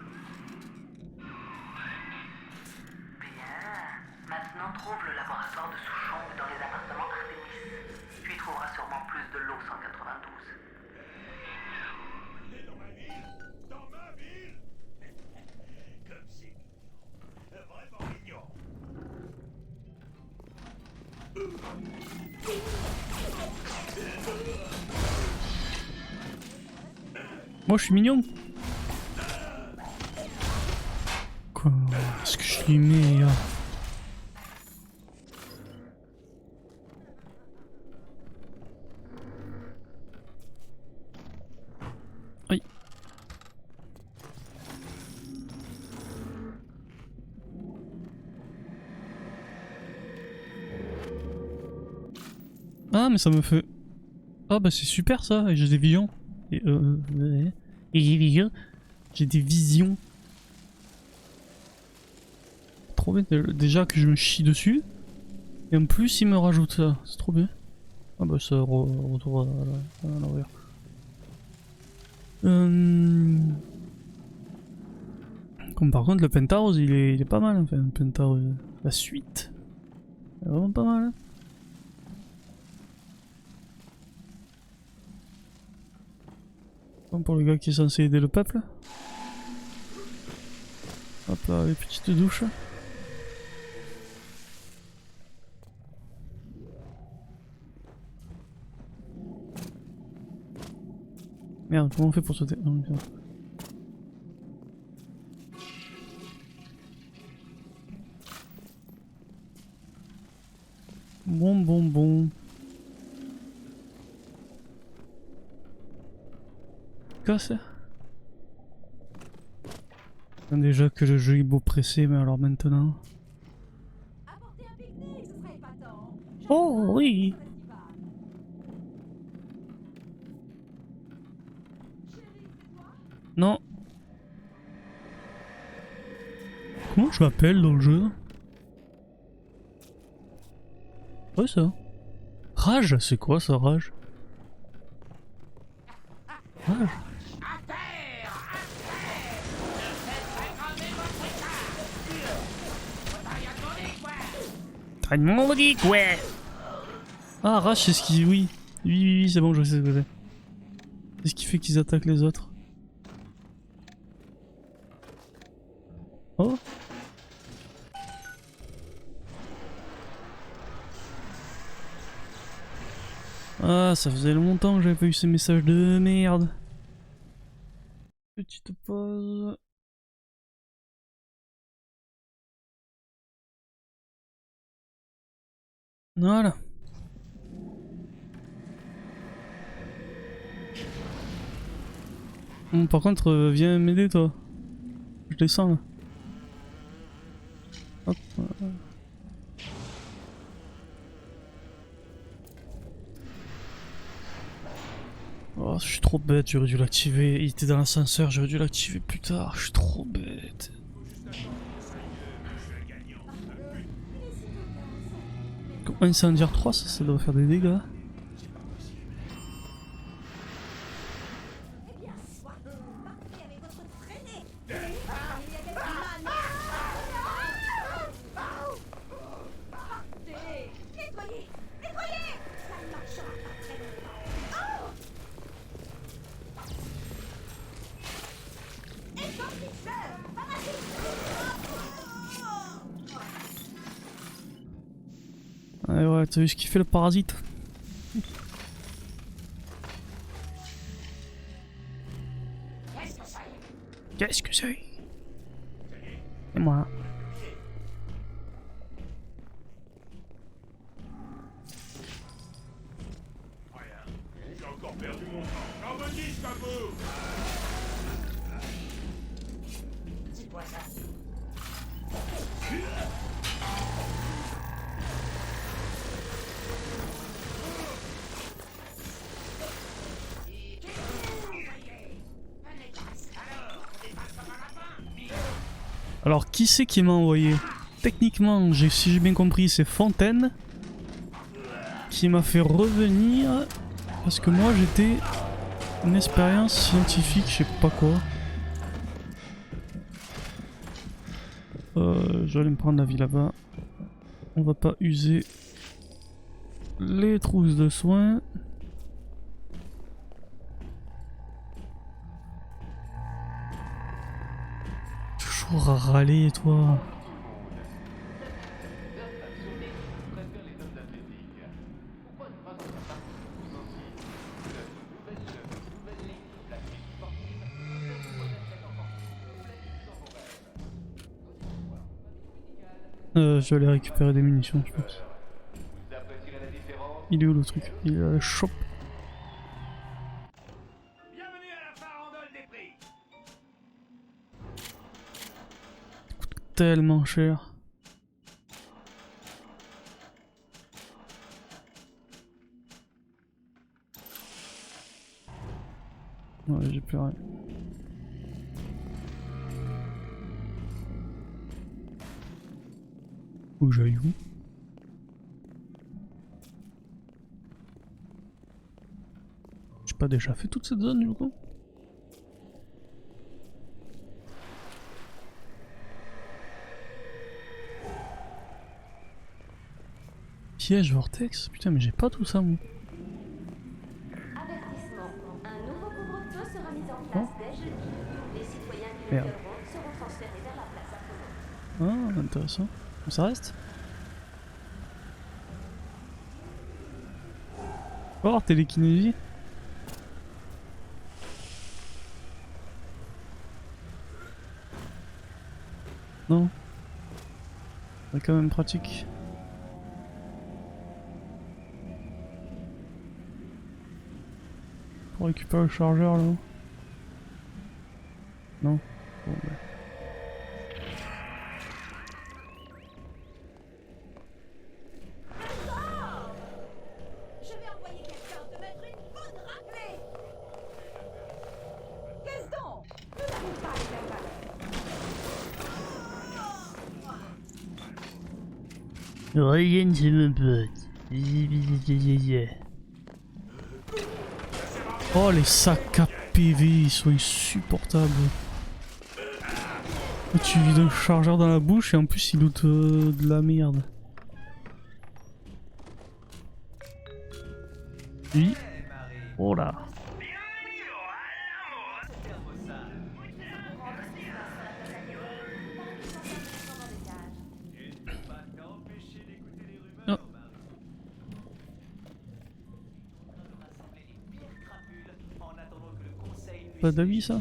Bien. Maintenant, trouve le laboratoire de Souchong dans les appartements Artemis. Tu y trouveras sûrement plus de lot 192. Moi je suis mignon. Quoi? Est-ce que je lui mets Aïe. Ah mais ça me fait... Ah bah c'est super ça, et j'ai des visions. Et j'ai des visions. Trop bien, déjà que je me chie dessus. Et en plus il me rajoute ça, c'est trop bien. Ah bah ça retourne à l'envers. Comme par contre le Penthouse il est pas mal, enfin le Penthouse, la suite. Il est vraiment pas mal. Hein. Comme pour le gars qui est censé aider le peuple. Hop là, les petites douches. Merde, comment on fait pour sauter? Non, bon. Quoi ça? Déjà que le jeu est beau pressé, mais alors maintenant... Apporter un pique-nique, ce serait épatant. Oh oui! Non. Comment je m'appelle dans le jeu? Ouais ça. Rage, c'est quoi ça, rage? Rage. T'as une maudit ouais. Ah rage c'est ce qui... Oui. Oui c'est bon je sais ce que c'est. C'est ce qui fait qu'ils attaquent les autres. Oh. Ah, ça faisait longtemps que j'avais pas eu ces messages de merde. Petite pause. Voilà. Bon, par contre, viens m'aider toi. Je descends là. Hop. je suis trop bête, j'aurais dû l'activer. Il était dans l'ascenseur, j'aurais dû l'activer plus tard. Je suis trop bête. Comment incendiaire 3, ça doit faire des dégâts. Eh bien, soit partez avec votre traînée. Il y a quelques man. Partez. Nettoyez. Nettoyez. Ça ne marchera pas très longtemps. Échantilleur. Ouais, ouais, t'as vu ce qu'il fait le parasite? Qu'est-ce que c'est? C'est moi. J'ai encore perdu mon temps. J'en me dis, Scapou! Dis-moi ça. Alors, qui c'est qui m'a envoyé? Techniquement, si j'ai bien compris, c'est Fontaine qui m'a fait revenir parce que moi j'étais une expérience scientifique, je sais pas quoi. Je vais aller me prendre la vie là-bas. On va pas user les trousses de soins. Toujours à râler, toi. Je vais aller récupérer des munitions, je pense. Il est où le truc? Il est à la shop. Bienvenue à la farandole des prix! Tellement cher. Ouais, j'ai plus rien. Faut que j'aille où? J'ai pas déjà fait toute cette zone du coup? Piège vortex? Putain mais j'ai pas tout ça moi. Avertissement. Un nouveau couvre-feu sera mis en place dès jeudi. Les citoyens qui le Merde. violeront seront transférés vers la place Apollon. Ah, intéressant. Ça reste? Oh, télékinésie. Non. C'est quand même pratique. Pour récupérer le chargeur là. Non. Bon, bah. Je vais envoyer quelqu'un te mettre une bonne raclée. Qu'est-ce donc? Nous n'avons pas les mêmes valeurs. Rien, c'est mon pote. Oh, les sacs à PV, ils sont insupportables. Tu vides un chargeur dans la bouche et en plus il loot de la merde. Oui. Oh là. Oh. Pas d'avis ça?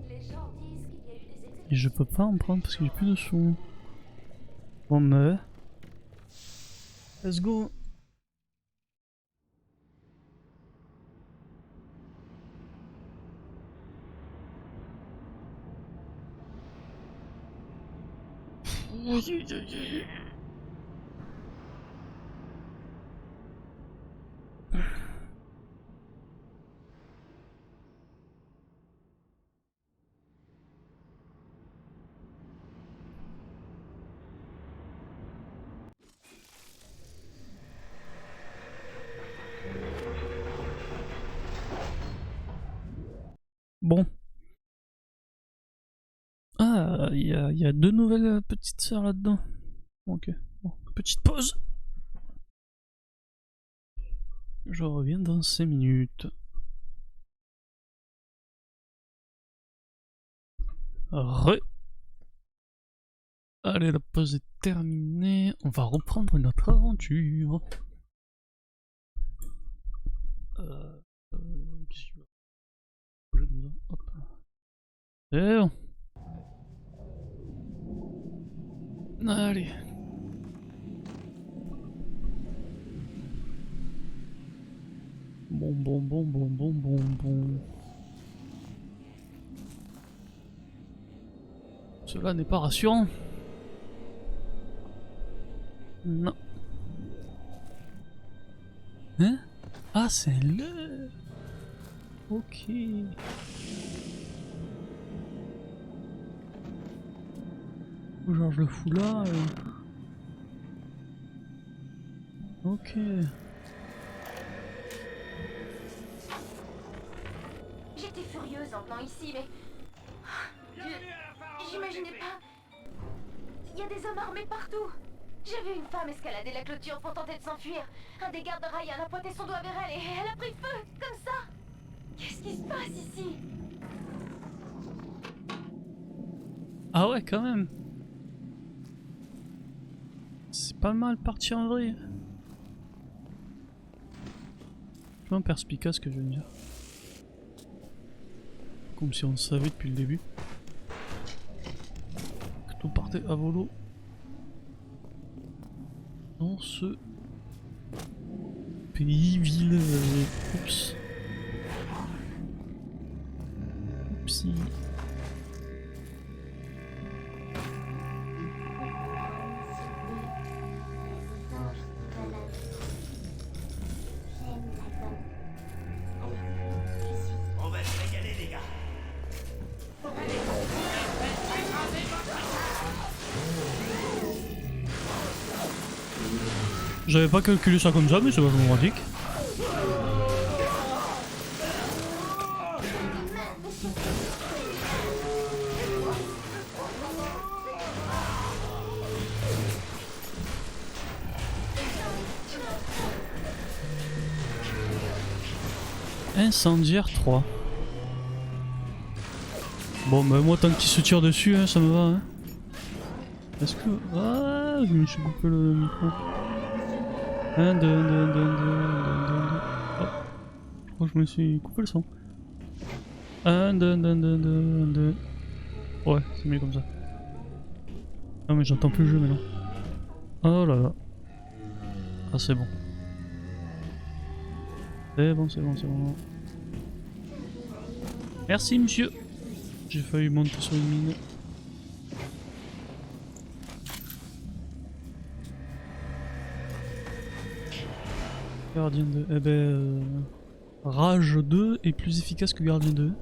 Les gens disent qu'il y a eu des exécutions. Et je peux pas en prendre parce que j'ai plus de sous. Bon mais... Let's go. il y a 2 nouvelles petites sœurs là-dedans. Ok, bon, petite pause. Je reviens dans 5 minutes. Allez, la pause est terminée. On va reprendre notre aventure. Qu'est-ce qu'il va bouger comme ça? Hop. C'est bon. Allez. Bon. Cela n'est pas rassurant. Non. Hein? Ah, c'est le. Ok. Genre je le fous là. Ok. J'étais furieuse en venant ici, mais... J'imaginais pas... Il y a des hommes armés partout. J'ai vu une femme escalader la clôture pour tenter de s'enfuir. Un des gardes Ryan a pointé son doigt vers elle et elle a pris feu, comme ça. Qu'est-ce qui se passe ici? Ah ouais, quand même. C'est pas mal parti en vrai. C'est pas perspicace ce que je viens de dire. Comme si on le savait depuis le début. Que tout partait à volo. Dans ce pays, ville... Oups. Oupsie. J'avais pas calculé ça comme ça, mais c'est vachement pratique. Incendiaire 3. Bon, bah moi tant qu'il se tire dessus, hein, ça me va. Hein. Est-ce que... Ah, je me suis coupé le micro. 1, 2, 2, 2, 2, 2, 2, 2. Oh. Je crois que je me suis coupé le son. 1, 2, 2, 2, 2, 2. Ouais, c'est mieux comme ça. Non mais j'entends plus le jeu maintenant. Oh là là. Ah c'est bon. C'est bon, c'est bon, c'est bon. Merci monsieur. J'ai failli monter sur une mine. Gardien 2. Eh ben... Rage 2 est plus efficace que Gardien 2.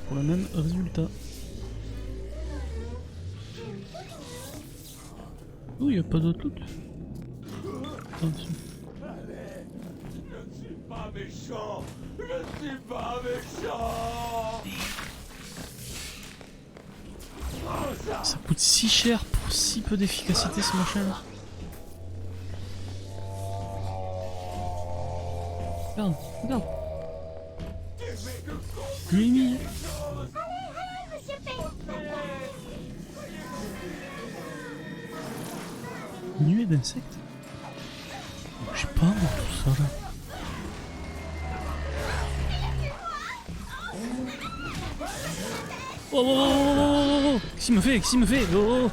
Pour le même résultat. Oh, il n'y a pas d'autre loot. Attention. Je ne suis pas méchant. Je suis pas méchant. Ça coûte si cher pour si peu d'efficacité ce machin là. Regarde, regarde. Mimi. Nuée d'insectes. Je sais pas moi tout ça là. Oh, oh, oh, oh, oh, oh. Qu'est-ce qu'il me fait? Qu'est-ce qu'il me fait? Oh, oh.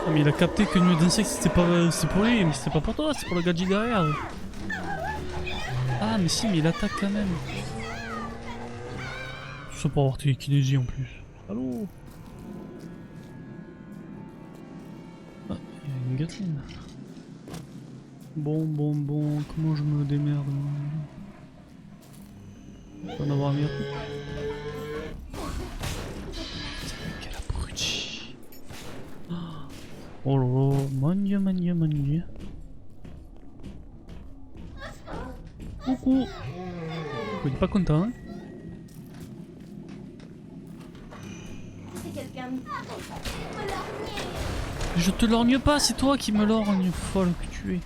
Ah, mais il a capté que nuée d'insectes c'était pas, c'est pour lui, mais c'était pas pour toi, c'est pour le gars de derrière. Ah mais si, mais il attaque quand même. Tout ça pour avoir télékinésie en plus. Allô? Ah, il y a une Gatling. Bon, comment je me démerde? Je vais en avoir mieux. Quel abruti! Oh là là, mon dieu. Coucou! Il est pas content, hein? C'est quelqu'un de... Je te lorgne pas, c'est toi qui me lorgne, folle que tu es.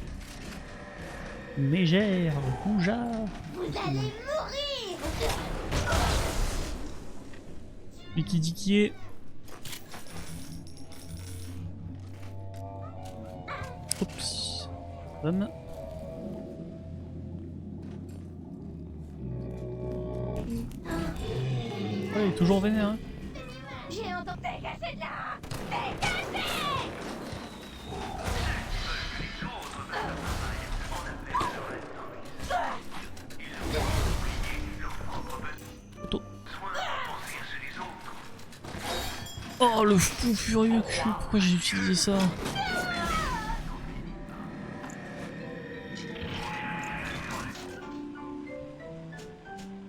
Mégère, goujard. Vous allez mourir! Mais qui dit qui est? Oups. Bonne. Ouais, il est toujours vénère, hein. J'ai entendu... Dégagez de là! Dégagez! Auto. Oh le fou furieux que je suis, pourquoi j'ai utilisé ça?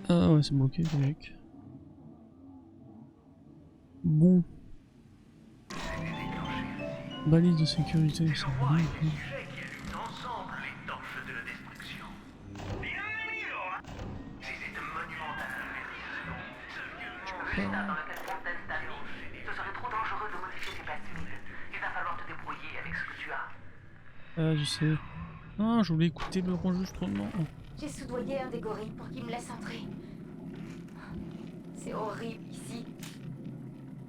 Ah ouais, c'est bloqué, logique. Bon. Balise de sécurité, ça va. L'état dans lequel Fontaine t'a mis, ce serait trop dangereux de modifier tes plasmides. Il va falloir te débrouiller avec ce que tu as. Ah, je sais. Non, je voulais écouter le enregistrement. J'ai soudoyé un des gorilles pour qu'il me laisse entrer. C'est horrible ici.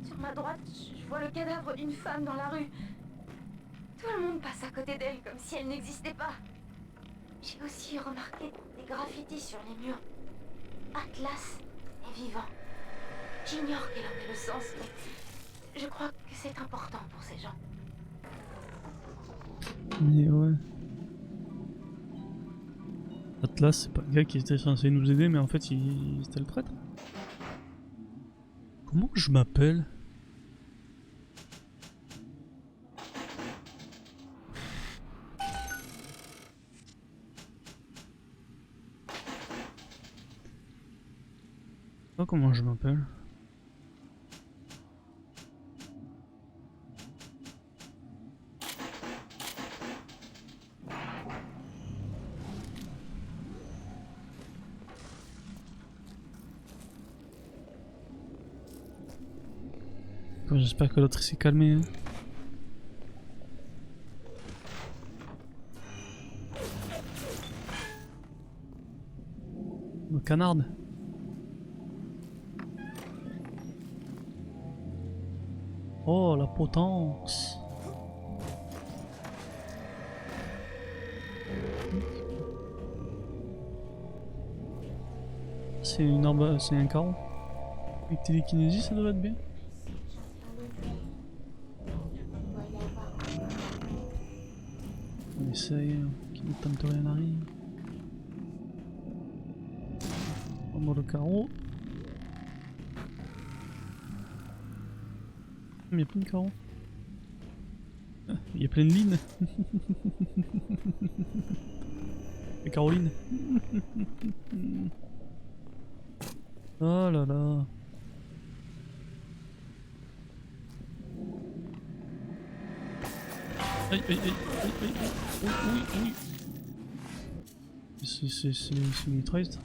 Sur ma droite, je vois le cadavre d'une femme dans la rue. Tout le monde passe à côté d'elle comme si elle n'existait pas. J'ai aussi remarqué des graffitis sur les murs. Atlas est vivant. J'ignore quel en est le sens, mais je crois que c'est important pour ces gens. Mais ouais. Atlas, c'est pas le gars qui était censé nous aider, mais en fait, c'était le prêtre. Comment je m'appelle? Je sais pas comment je m'appelle. J'espère que l'autre s'est calmé. Hein. Le canard. Oh la potence. C'est une arme, c'est un carreau. Avec télékinésie, ça devrait être bien. On essaye, qui ne tente rien n'arrive. On va le carreau. Il y a plein de carreaux. Ah, il y a plein de lignes. Et Caroline. Oh là là. Aïe aïe aïe aïe aïe aïe. Oui oui oui. C'est mitrailleuse.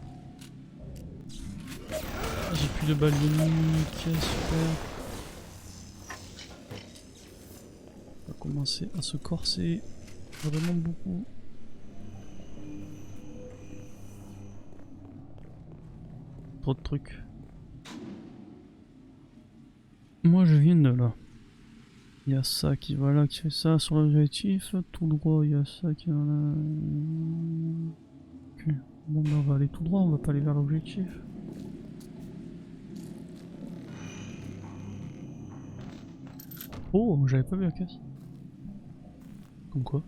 J'ai plus de balles de nuque, super. On va commencer à se corser vraiment beaucoup. Trop de trucs. Moi je viens de là. Il y a ça qui va là, qui fait ça sur l'objectif. Tout droit, il y a ça qui va là. Ok. Bon, ben on va aller tout droit, on va pas aller vers l'objectif. Oh, j'avais pas vu la caisse. Comme quoi.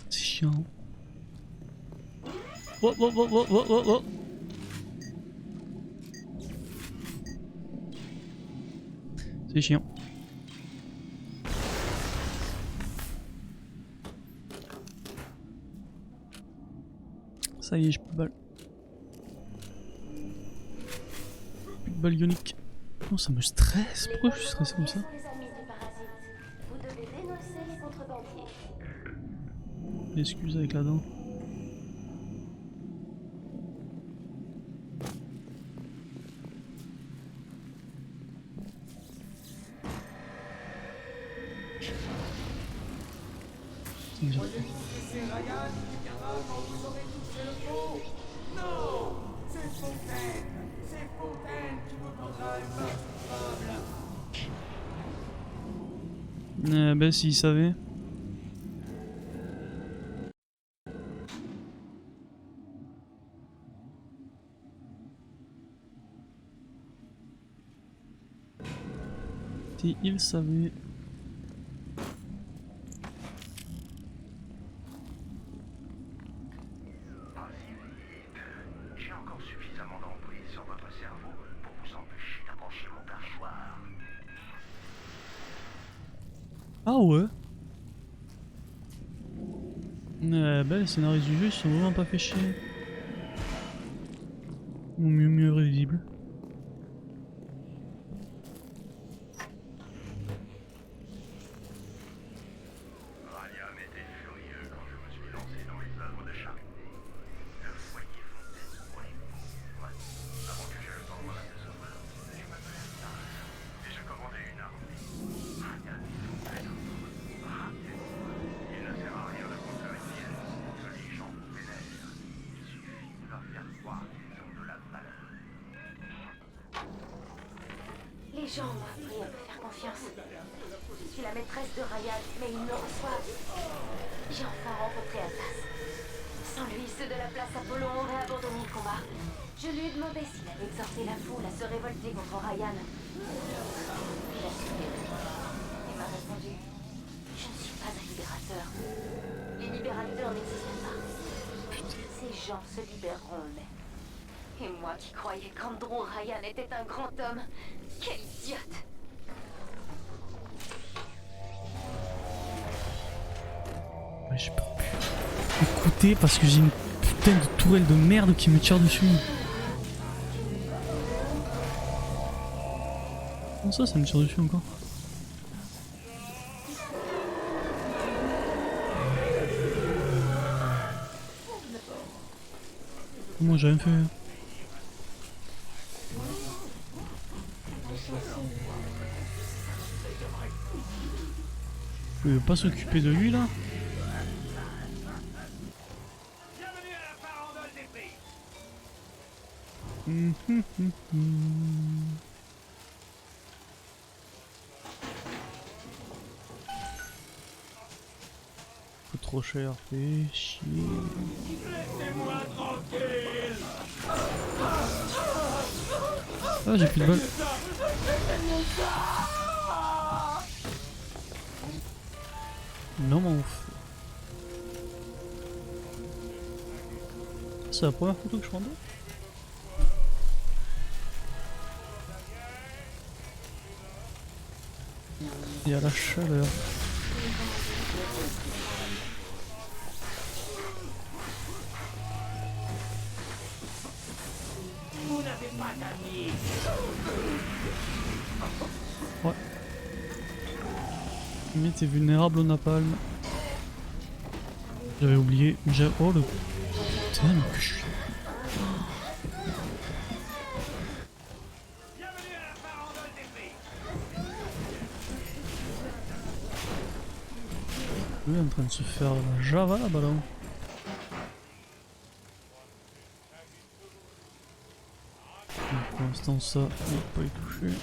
C'est chiant. Oh, oh, oh, oh, oh, oh, oh. C'est chiant. Ça y est, j'ai plus de balles. Plus de balles ioniques. Oh, ça me stresse. Pourquoi je suis stressé comme ça? Les amis du parasite. Vous devez dénoncer les contrebandiers. Excuse avec la dent. Ben s'il savait. Si il savait. J'ai encore suffisamment d'emprise sur votre cerveau pour vous empêcher d'approcher mon perchoir. Ah ouais. Ben les scénaristes du jeu ils sont vraiment pas fait chier. Ou mieux révisible. Ryan était furieux quand je me suis lancé dans les œuvres de charité. Le foyer Fontaine pour les pauvres. Avant que j'aie le temps de me rester sauveur, je m'appelais Star et je commandais une armée. Ryan et Fontaine. Il ne sert à rien de construire une pièce que les gens vous vénèrent. Il suffit de leur faire croire qu'ils ont de la valeur. Les gens m'ont appris à me faire confiance. Je suis la maîtresse de Ryan, mais ils me reçoivent. J'ai enfin rencontré Atlas. Sans lui, ceux de la place Apollon auraient abandonné le combat. Je lui ai demandé s'il avait exhorté la foule à se révolter contre Ryan. Il a souri. Il m'a répondu: je ne suis pas un libérateur. Les libérateurs n'existent pas. Ces gens se libéreront eux-mêmes. Et moi qui croyais qu'Andrew Ryan était un grand homme. Quelle idiote! Ouais, je peux plus écouter parce que j'ai une putain de tourelle de merde qui me tire dessus. Comment ça me tire dessus encore? Moi j'ai rien fait. Il veut pas s'occuper de lui là? Bienvenue à la farandole des prix. Coûte trop cher, fait chier. Laissez-moi tranquille. Ah j'ai plus de balles. Non mon ouf. C'est la première photo que je prends. Il y a la chaleur. Vous n'avez pas d'amis. Ouais. Mais t'es vulnérable au napalm. J'avais oublié. Oh le putain que je suis. Bienvenue à la farandole des prix. Lui est en train de se faire la Java là-bas là. Donc, pour l'instant ça, il va pas y toucher.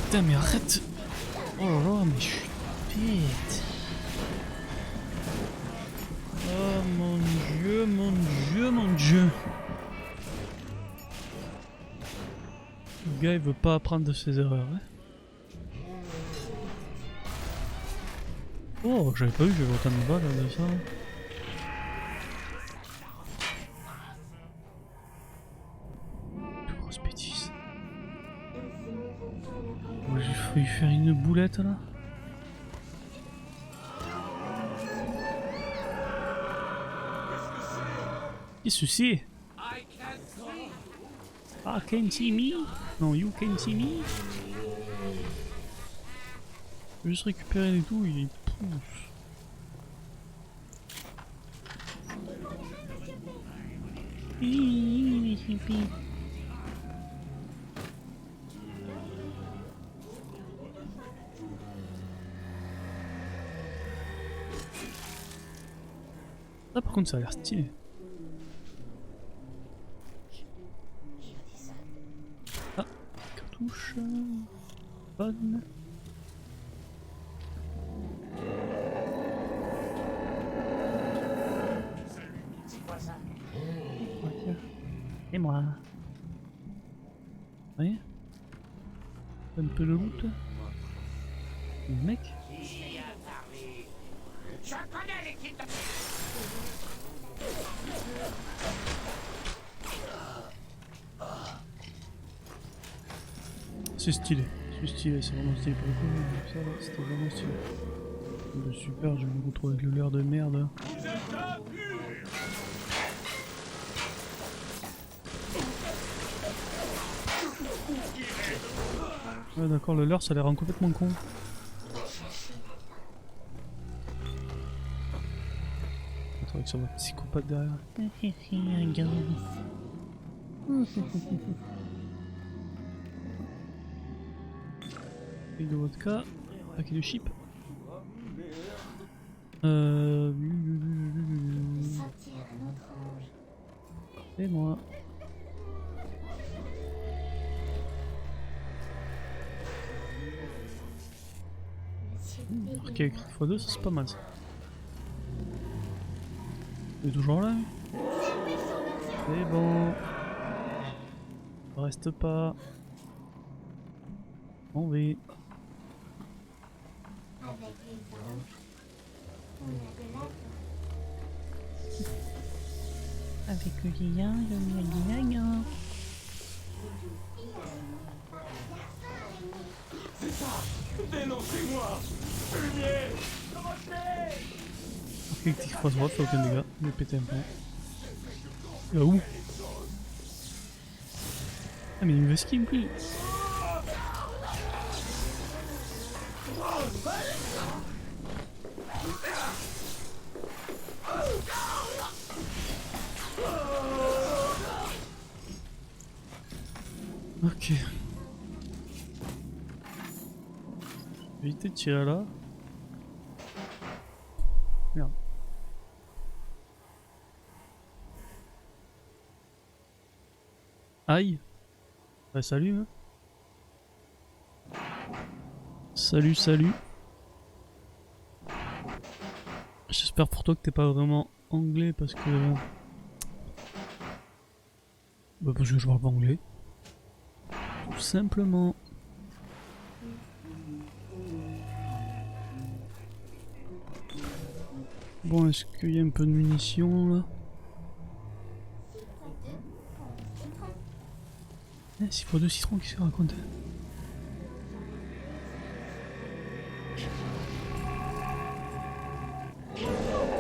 Putain mais arrête. Oh là là mais je suis bête. Oh mon dieu, mon dieu, mon dieu. Le gars il veut pas apprendre de ses erreurs. Hein. Oh j'avais pas vu que j'avais autant de balles de ça. Plus grosse bêtise. faire une boulette là. Qu'est-ce que c'est? I can see me? Non, you can see me? Je vais juste récupérer les douilles, il pousse. Ah, par contre ça a l'air stylé. Ah, cartouche. Bonne. Et moi. Oui. Un peu de loot. Le mec. C'est stylé, c'est vraiment stylé pour le coup. Ça, c'était vraiment stylé. De super, je vais me retrouver avec le leurre de merde. Ouais d'accord, le leurre ça les rend complètement con. Je trouvais que ça va psychopathe derrière. Paquet de vodka, paquet de chips. Et moi. Marqué avec x2, ça c'est pas mal ça. Il est toujours là. C'est bon. Reste pas. On va. Avec le lien, C'est ça. Dénoncez-moi. Fumier. Avec tic face droite, fait aucun dégât. Il est pété un peu. Il va où? Ah mais il me skim plus. Ok. Éviter de tirer là. Merde. Aïe. Bah salut hein. Salut, salut. J'espère pour toi que t'es pas vraiment anglais parce que... Bah parce que je parle pas anglais. Tout simplement. Bon, est-ce qu'il y a un peu de munitions là? Eh, 6x2 citron qui se raconte.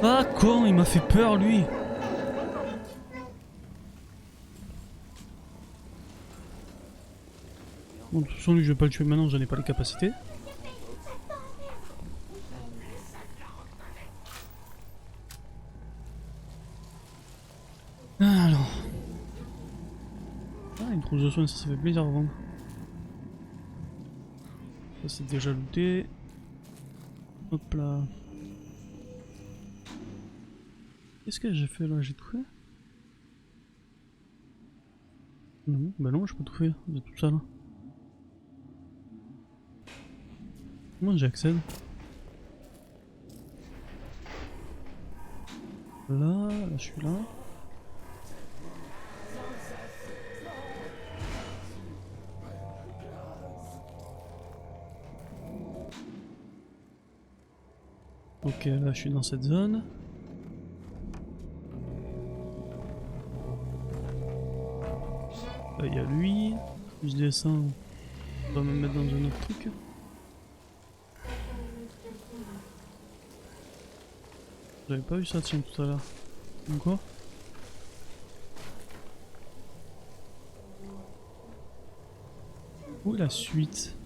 Ah con, il m'a fait peur lui. Bon, de toute façon lui je vais pas le tuer maintenant, j'en ai pas les capacités. Alors. Ah, une trousse de soins, ça fait plaisir à vendre. Ça c'est déjà looté. Hop là. Qu'est-ce que j'ai fait là? J'ai tout fait? Non, bah non, j'ai pas tout fait. J'ai tout ça là. Comment j'accède? Là, je suis là. Ok, là je suis dans cette zone. Là il y a lui. Je descends. On va me mettre dans un autre truc. J'avais pas vu ça tiens tout à l'heure. Quoi? Où est la suite?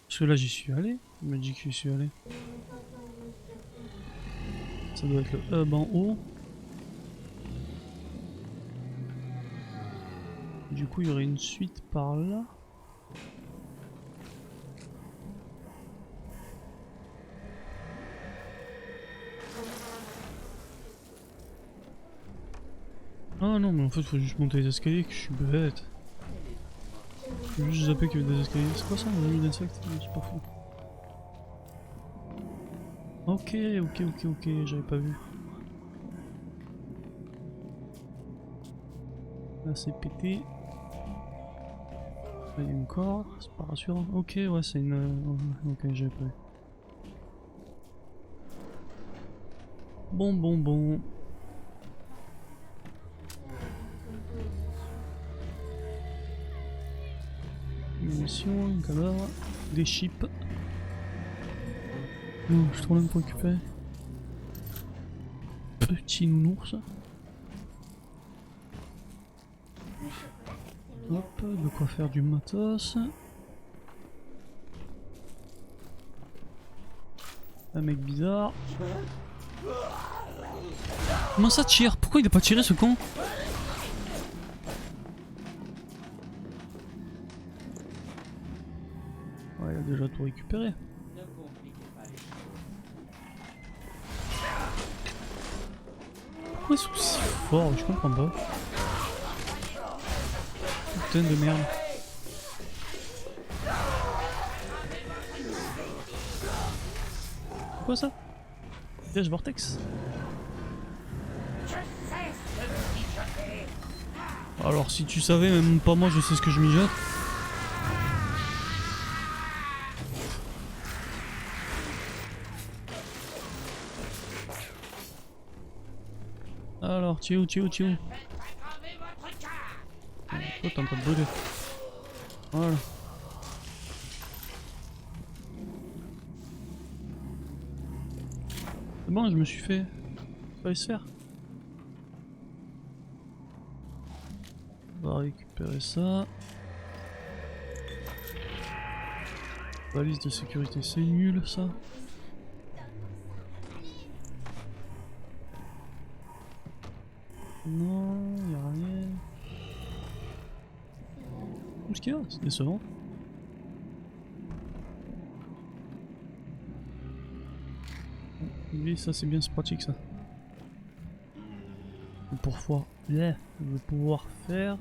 Parce que là j'y suis allé. Il m'a dit que j'y suis allé. Ça doit être le hub en haut. Du coup il y aurait une suite par là. Ah non mais en fait faut juste monter les escaliers que je suis bête. J'ai juste zappé qu'il y avait des escaliers. C'est quoi ça, un ami d'insectes? C'est pas fou. Ok, j'avais pas vu. Là c'est pété. Là il y a une corde, c'est pas rassurant. Ok, ouais, c'est une. Ok, j'avais pas vu. Bon. Munitions, un cadavre, des chips. Oh, je suis trop loin pour récupérer. Petit nounours. Hop, de quoi faire du matos. Un mec bizarre. Comment ça tire? Pourquoi il a pas tiré ce con? Ouais, il a déjà tout récupéré. Pourquoi ils sont si forts? Je comprends pas. Putain de merde. C'est quoi ça? Piège vortex. Alors si tu savais, même pas moi je sais ce que je mijote. Alors, tu es où? Toi t'es en train de brûler. Voilà. C'est bon, je me suis fait. Fallait se faire. On va récupérer ça. Balise de sécurité, c'est nul ça. Non, y'a rien. Qu'est-ce qu'il y a? C'est décevant. Oui, ça c'est bien, c'est pratique ça. Je vais pouvoir faire.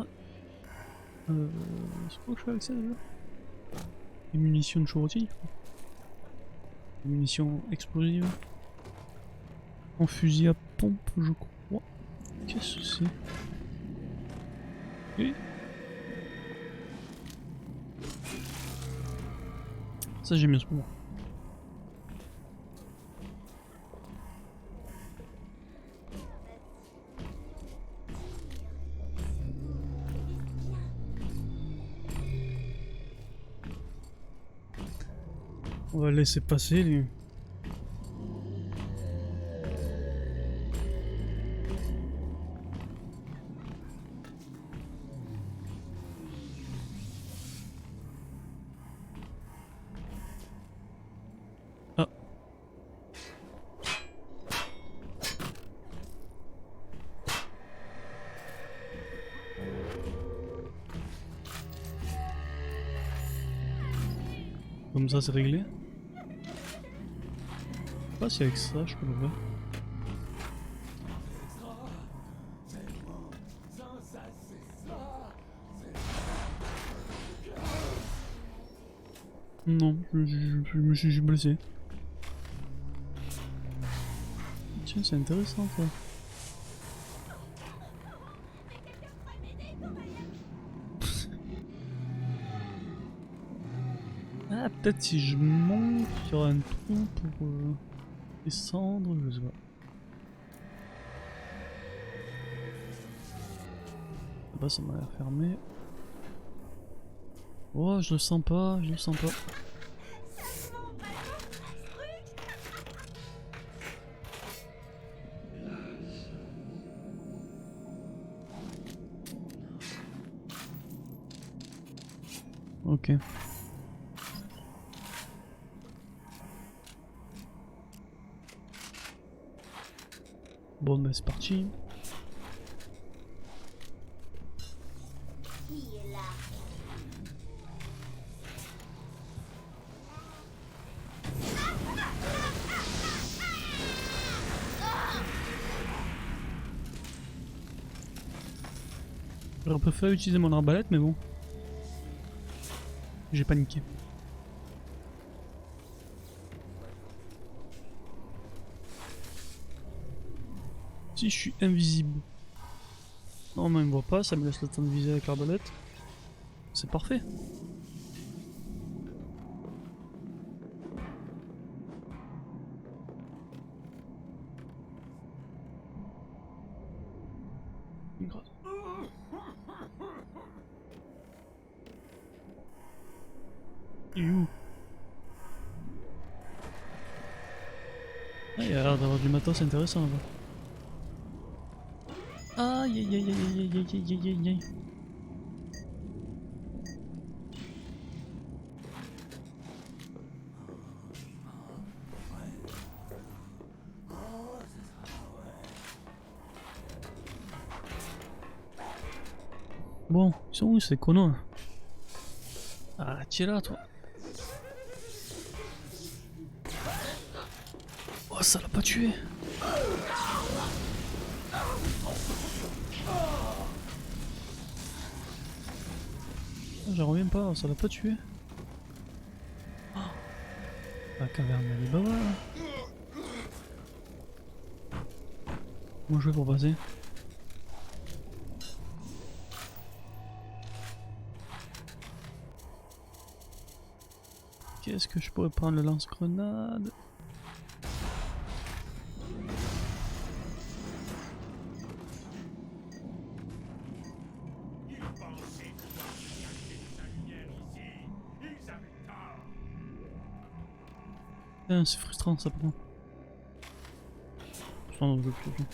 C'est quoi que je fais avec ça déjà? Des munitions de chevrotier. Des munitions explosives. En fusil à pompe, je crois. Qu'est-ce que c'est? Oui. Ça j'aime bien ce moment. On va le laisser passer lui. Ah. Comme ça c'est réglé. Je sais pas si avec ça je peux le faire. Non, je me suis blessé. Tiens, c'est intéressant ça. Ah, peut-être si je monte, il y aura un trou pour descendre, je sais pas. Là-bas ça m'a l'air fermé. Oh, je le sens pas, je le sens pas. Ok. Bon bah c'est parti. Qui est là? J'aurais préféré utiliser mon arbalète mais bon. J'ai paniqué. Si je suis invisible. Normalement il me voit pas, ça me laisse le temps de viser avec l'arbalète. C'est parfait. Grave. Il est où? Ah, il a l'air d'avoir du matos intéressant là. Aïe aïe aïe aïe aïe aïe aïe aïe aïe aïe. Bon, ils sont où ces connos là? Ah, tu es là toi. Oh, ça l'a pas tué. J'en reviens pas, ça l'a pas tué. Oh, la caverne elle est baba là. Comment je vais pour passer? Qu'est-ce que je pourrais prendre? Le lance-grenade. Ils pensaient pouvoir se cacher de sa lumière ici. Ils avaient tort. Putain, c'est frustrant ça par contre. Pourtant, je veux plus.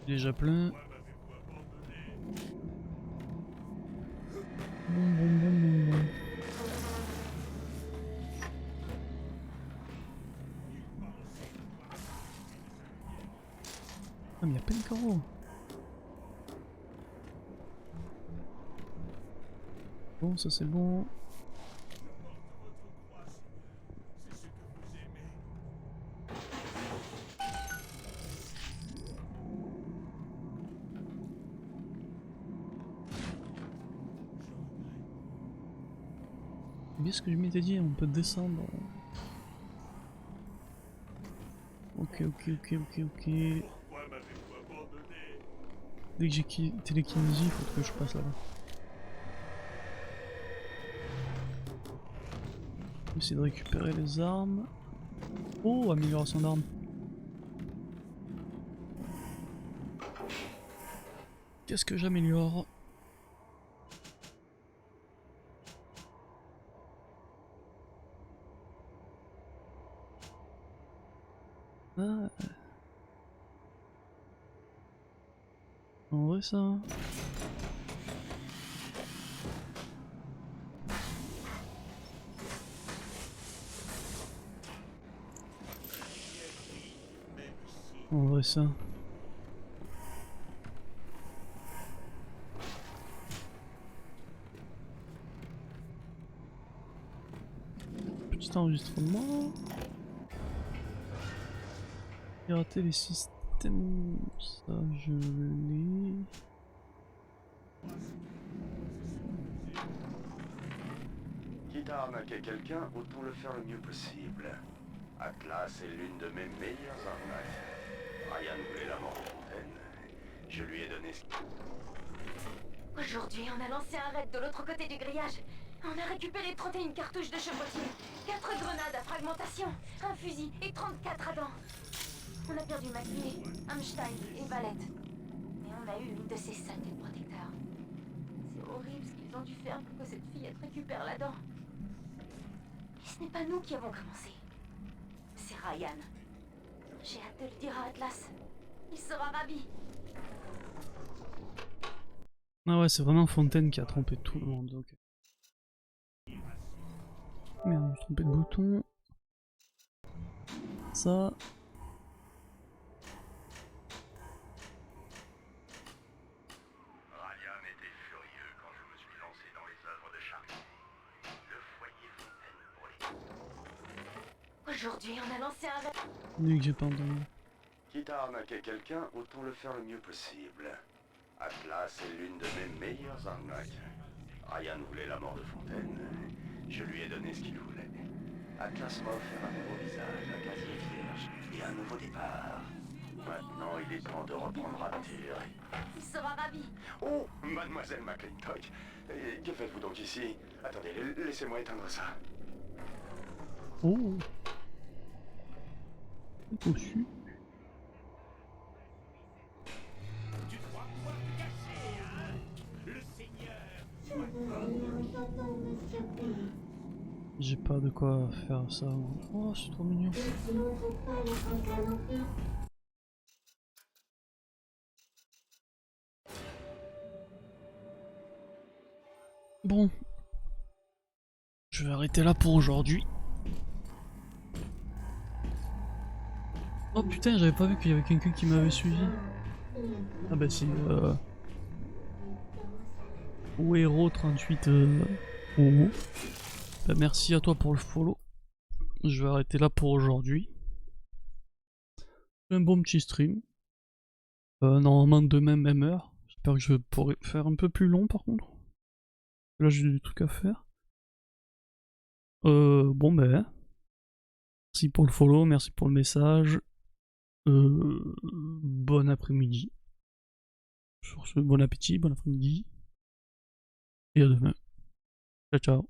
Déjà plein. Bon. Ah mais y'a pas de carreau. Bon, ça c'est bon. Bien ce que je m'étais dit, on peut descendre. Ok. Dès que j'ai quitté les kinésies, il faut que je passe là-bas. Je vais essayer de récupérer les armes. Oh, amélioration d'armes. Qu'est-ce que j'améliore? Ah. En vrai ça. En vrai ça. Petit enregistrement. Pirater les systèmes. Ça je l'ai. Quitte à arnaquer quelqu'un, autant le faire le mieux possible. Atlas est l'une de mes meilleures arnaques. Ryan voulait la mort de Fontaine. Je lui ai donné ce Aujourd'hui, on a lancé un raid de l'autre côté du grillage. On a récupéré 31 cartouches de chevaudier, 4 grenades à fragmentation, un fusil et 34 radans. On a perdu McNee, Hamstein et Valette. Mais on a eu une de ces saletés de protecteurs. C'est horrible ce qu'ils ont dû faire pour que cette fillette récupère la dent. Et ce n'est pas nous qui avons commencé. C'est Ryan. J'ai hâte de le dire à Atlas. Il sera ravi. Ah ouais, c'est vraiment Fontaine qui a trompé tout le monde. Ok. Merde, je me suis trompé de bouton. Ça. Ryan était furieux quand je me suis lancé dans les œuvres de charité. Le foyer Fontaine pour les... Aujourd'hui, on a lancé un rêve. Lui que j'ai pas entendu. Quitte à arnaquer quelqu'un, autant le faire le mieux possible. Atlas est l'une de mes meilleures arnaques. Ryan voulait la mort de Fontaine. Je lui ai donné ce qu'il voulait. Atlas m'a offert un nouveau visage, un casier vierge et un nouveau départ. Maintenant, il est temps de reprendre Rapture. Il sera ravi. Oh, mademoiselle McClintock. Que faites-vous donc ici? Attendez, laissez-moi éteindre ça. Oh. Au-dessus. Tu crois pouvoir te cacher, hein? Le Seigneur. J'ai pas de quoi faire ça. Oh, c'est trop mignon. Bon. Je vais arrêter là pour aujourd'hui. Oh putain, j'avais pas vu qu'il y avait quelqu'un qui m'avait suivi. Ah bah si, Ouero38 bah, merci à toi pour le follow. Je vais arrêter là pour aujourd'hui. Un bon petit stream. Normalement demain même heure. J'espère que je pourrai faire un peu plus long par contre. Là j'ai des trucs à faire. Bon ben. Merci pour le follow, merci pour le message. Bon après-midi. Sur ce, bon appétit, bon après-midi. Et à demain. Ciao ciao.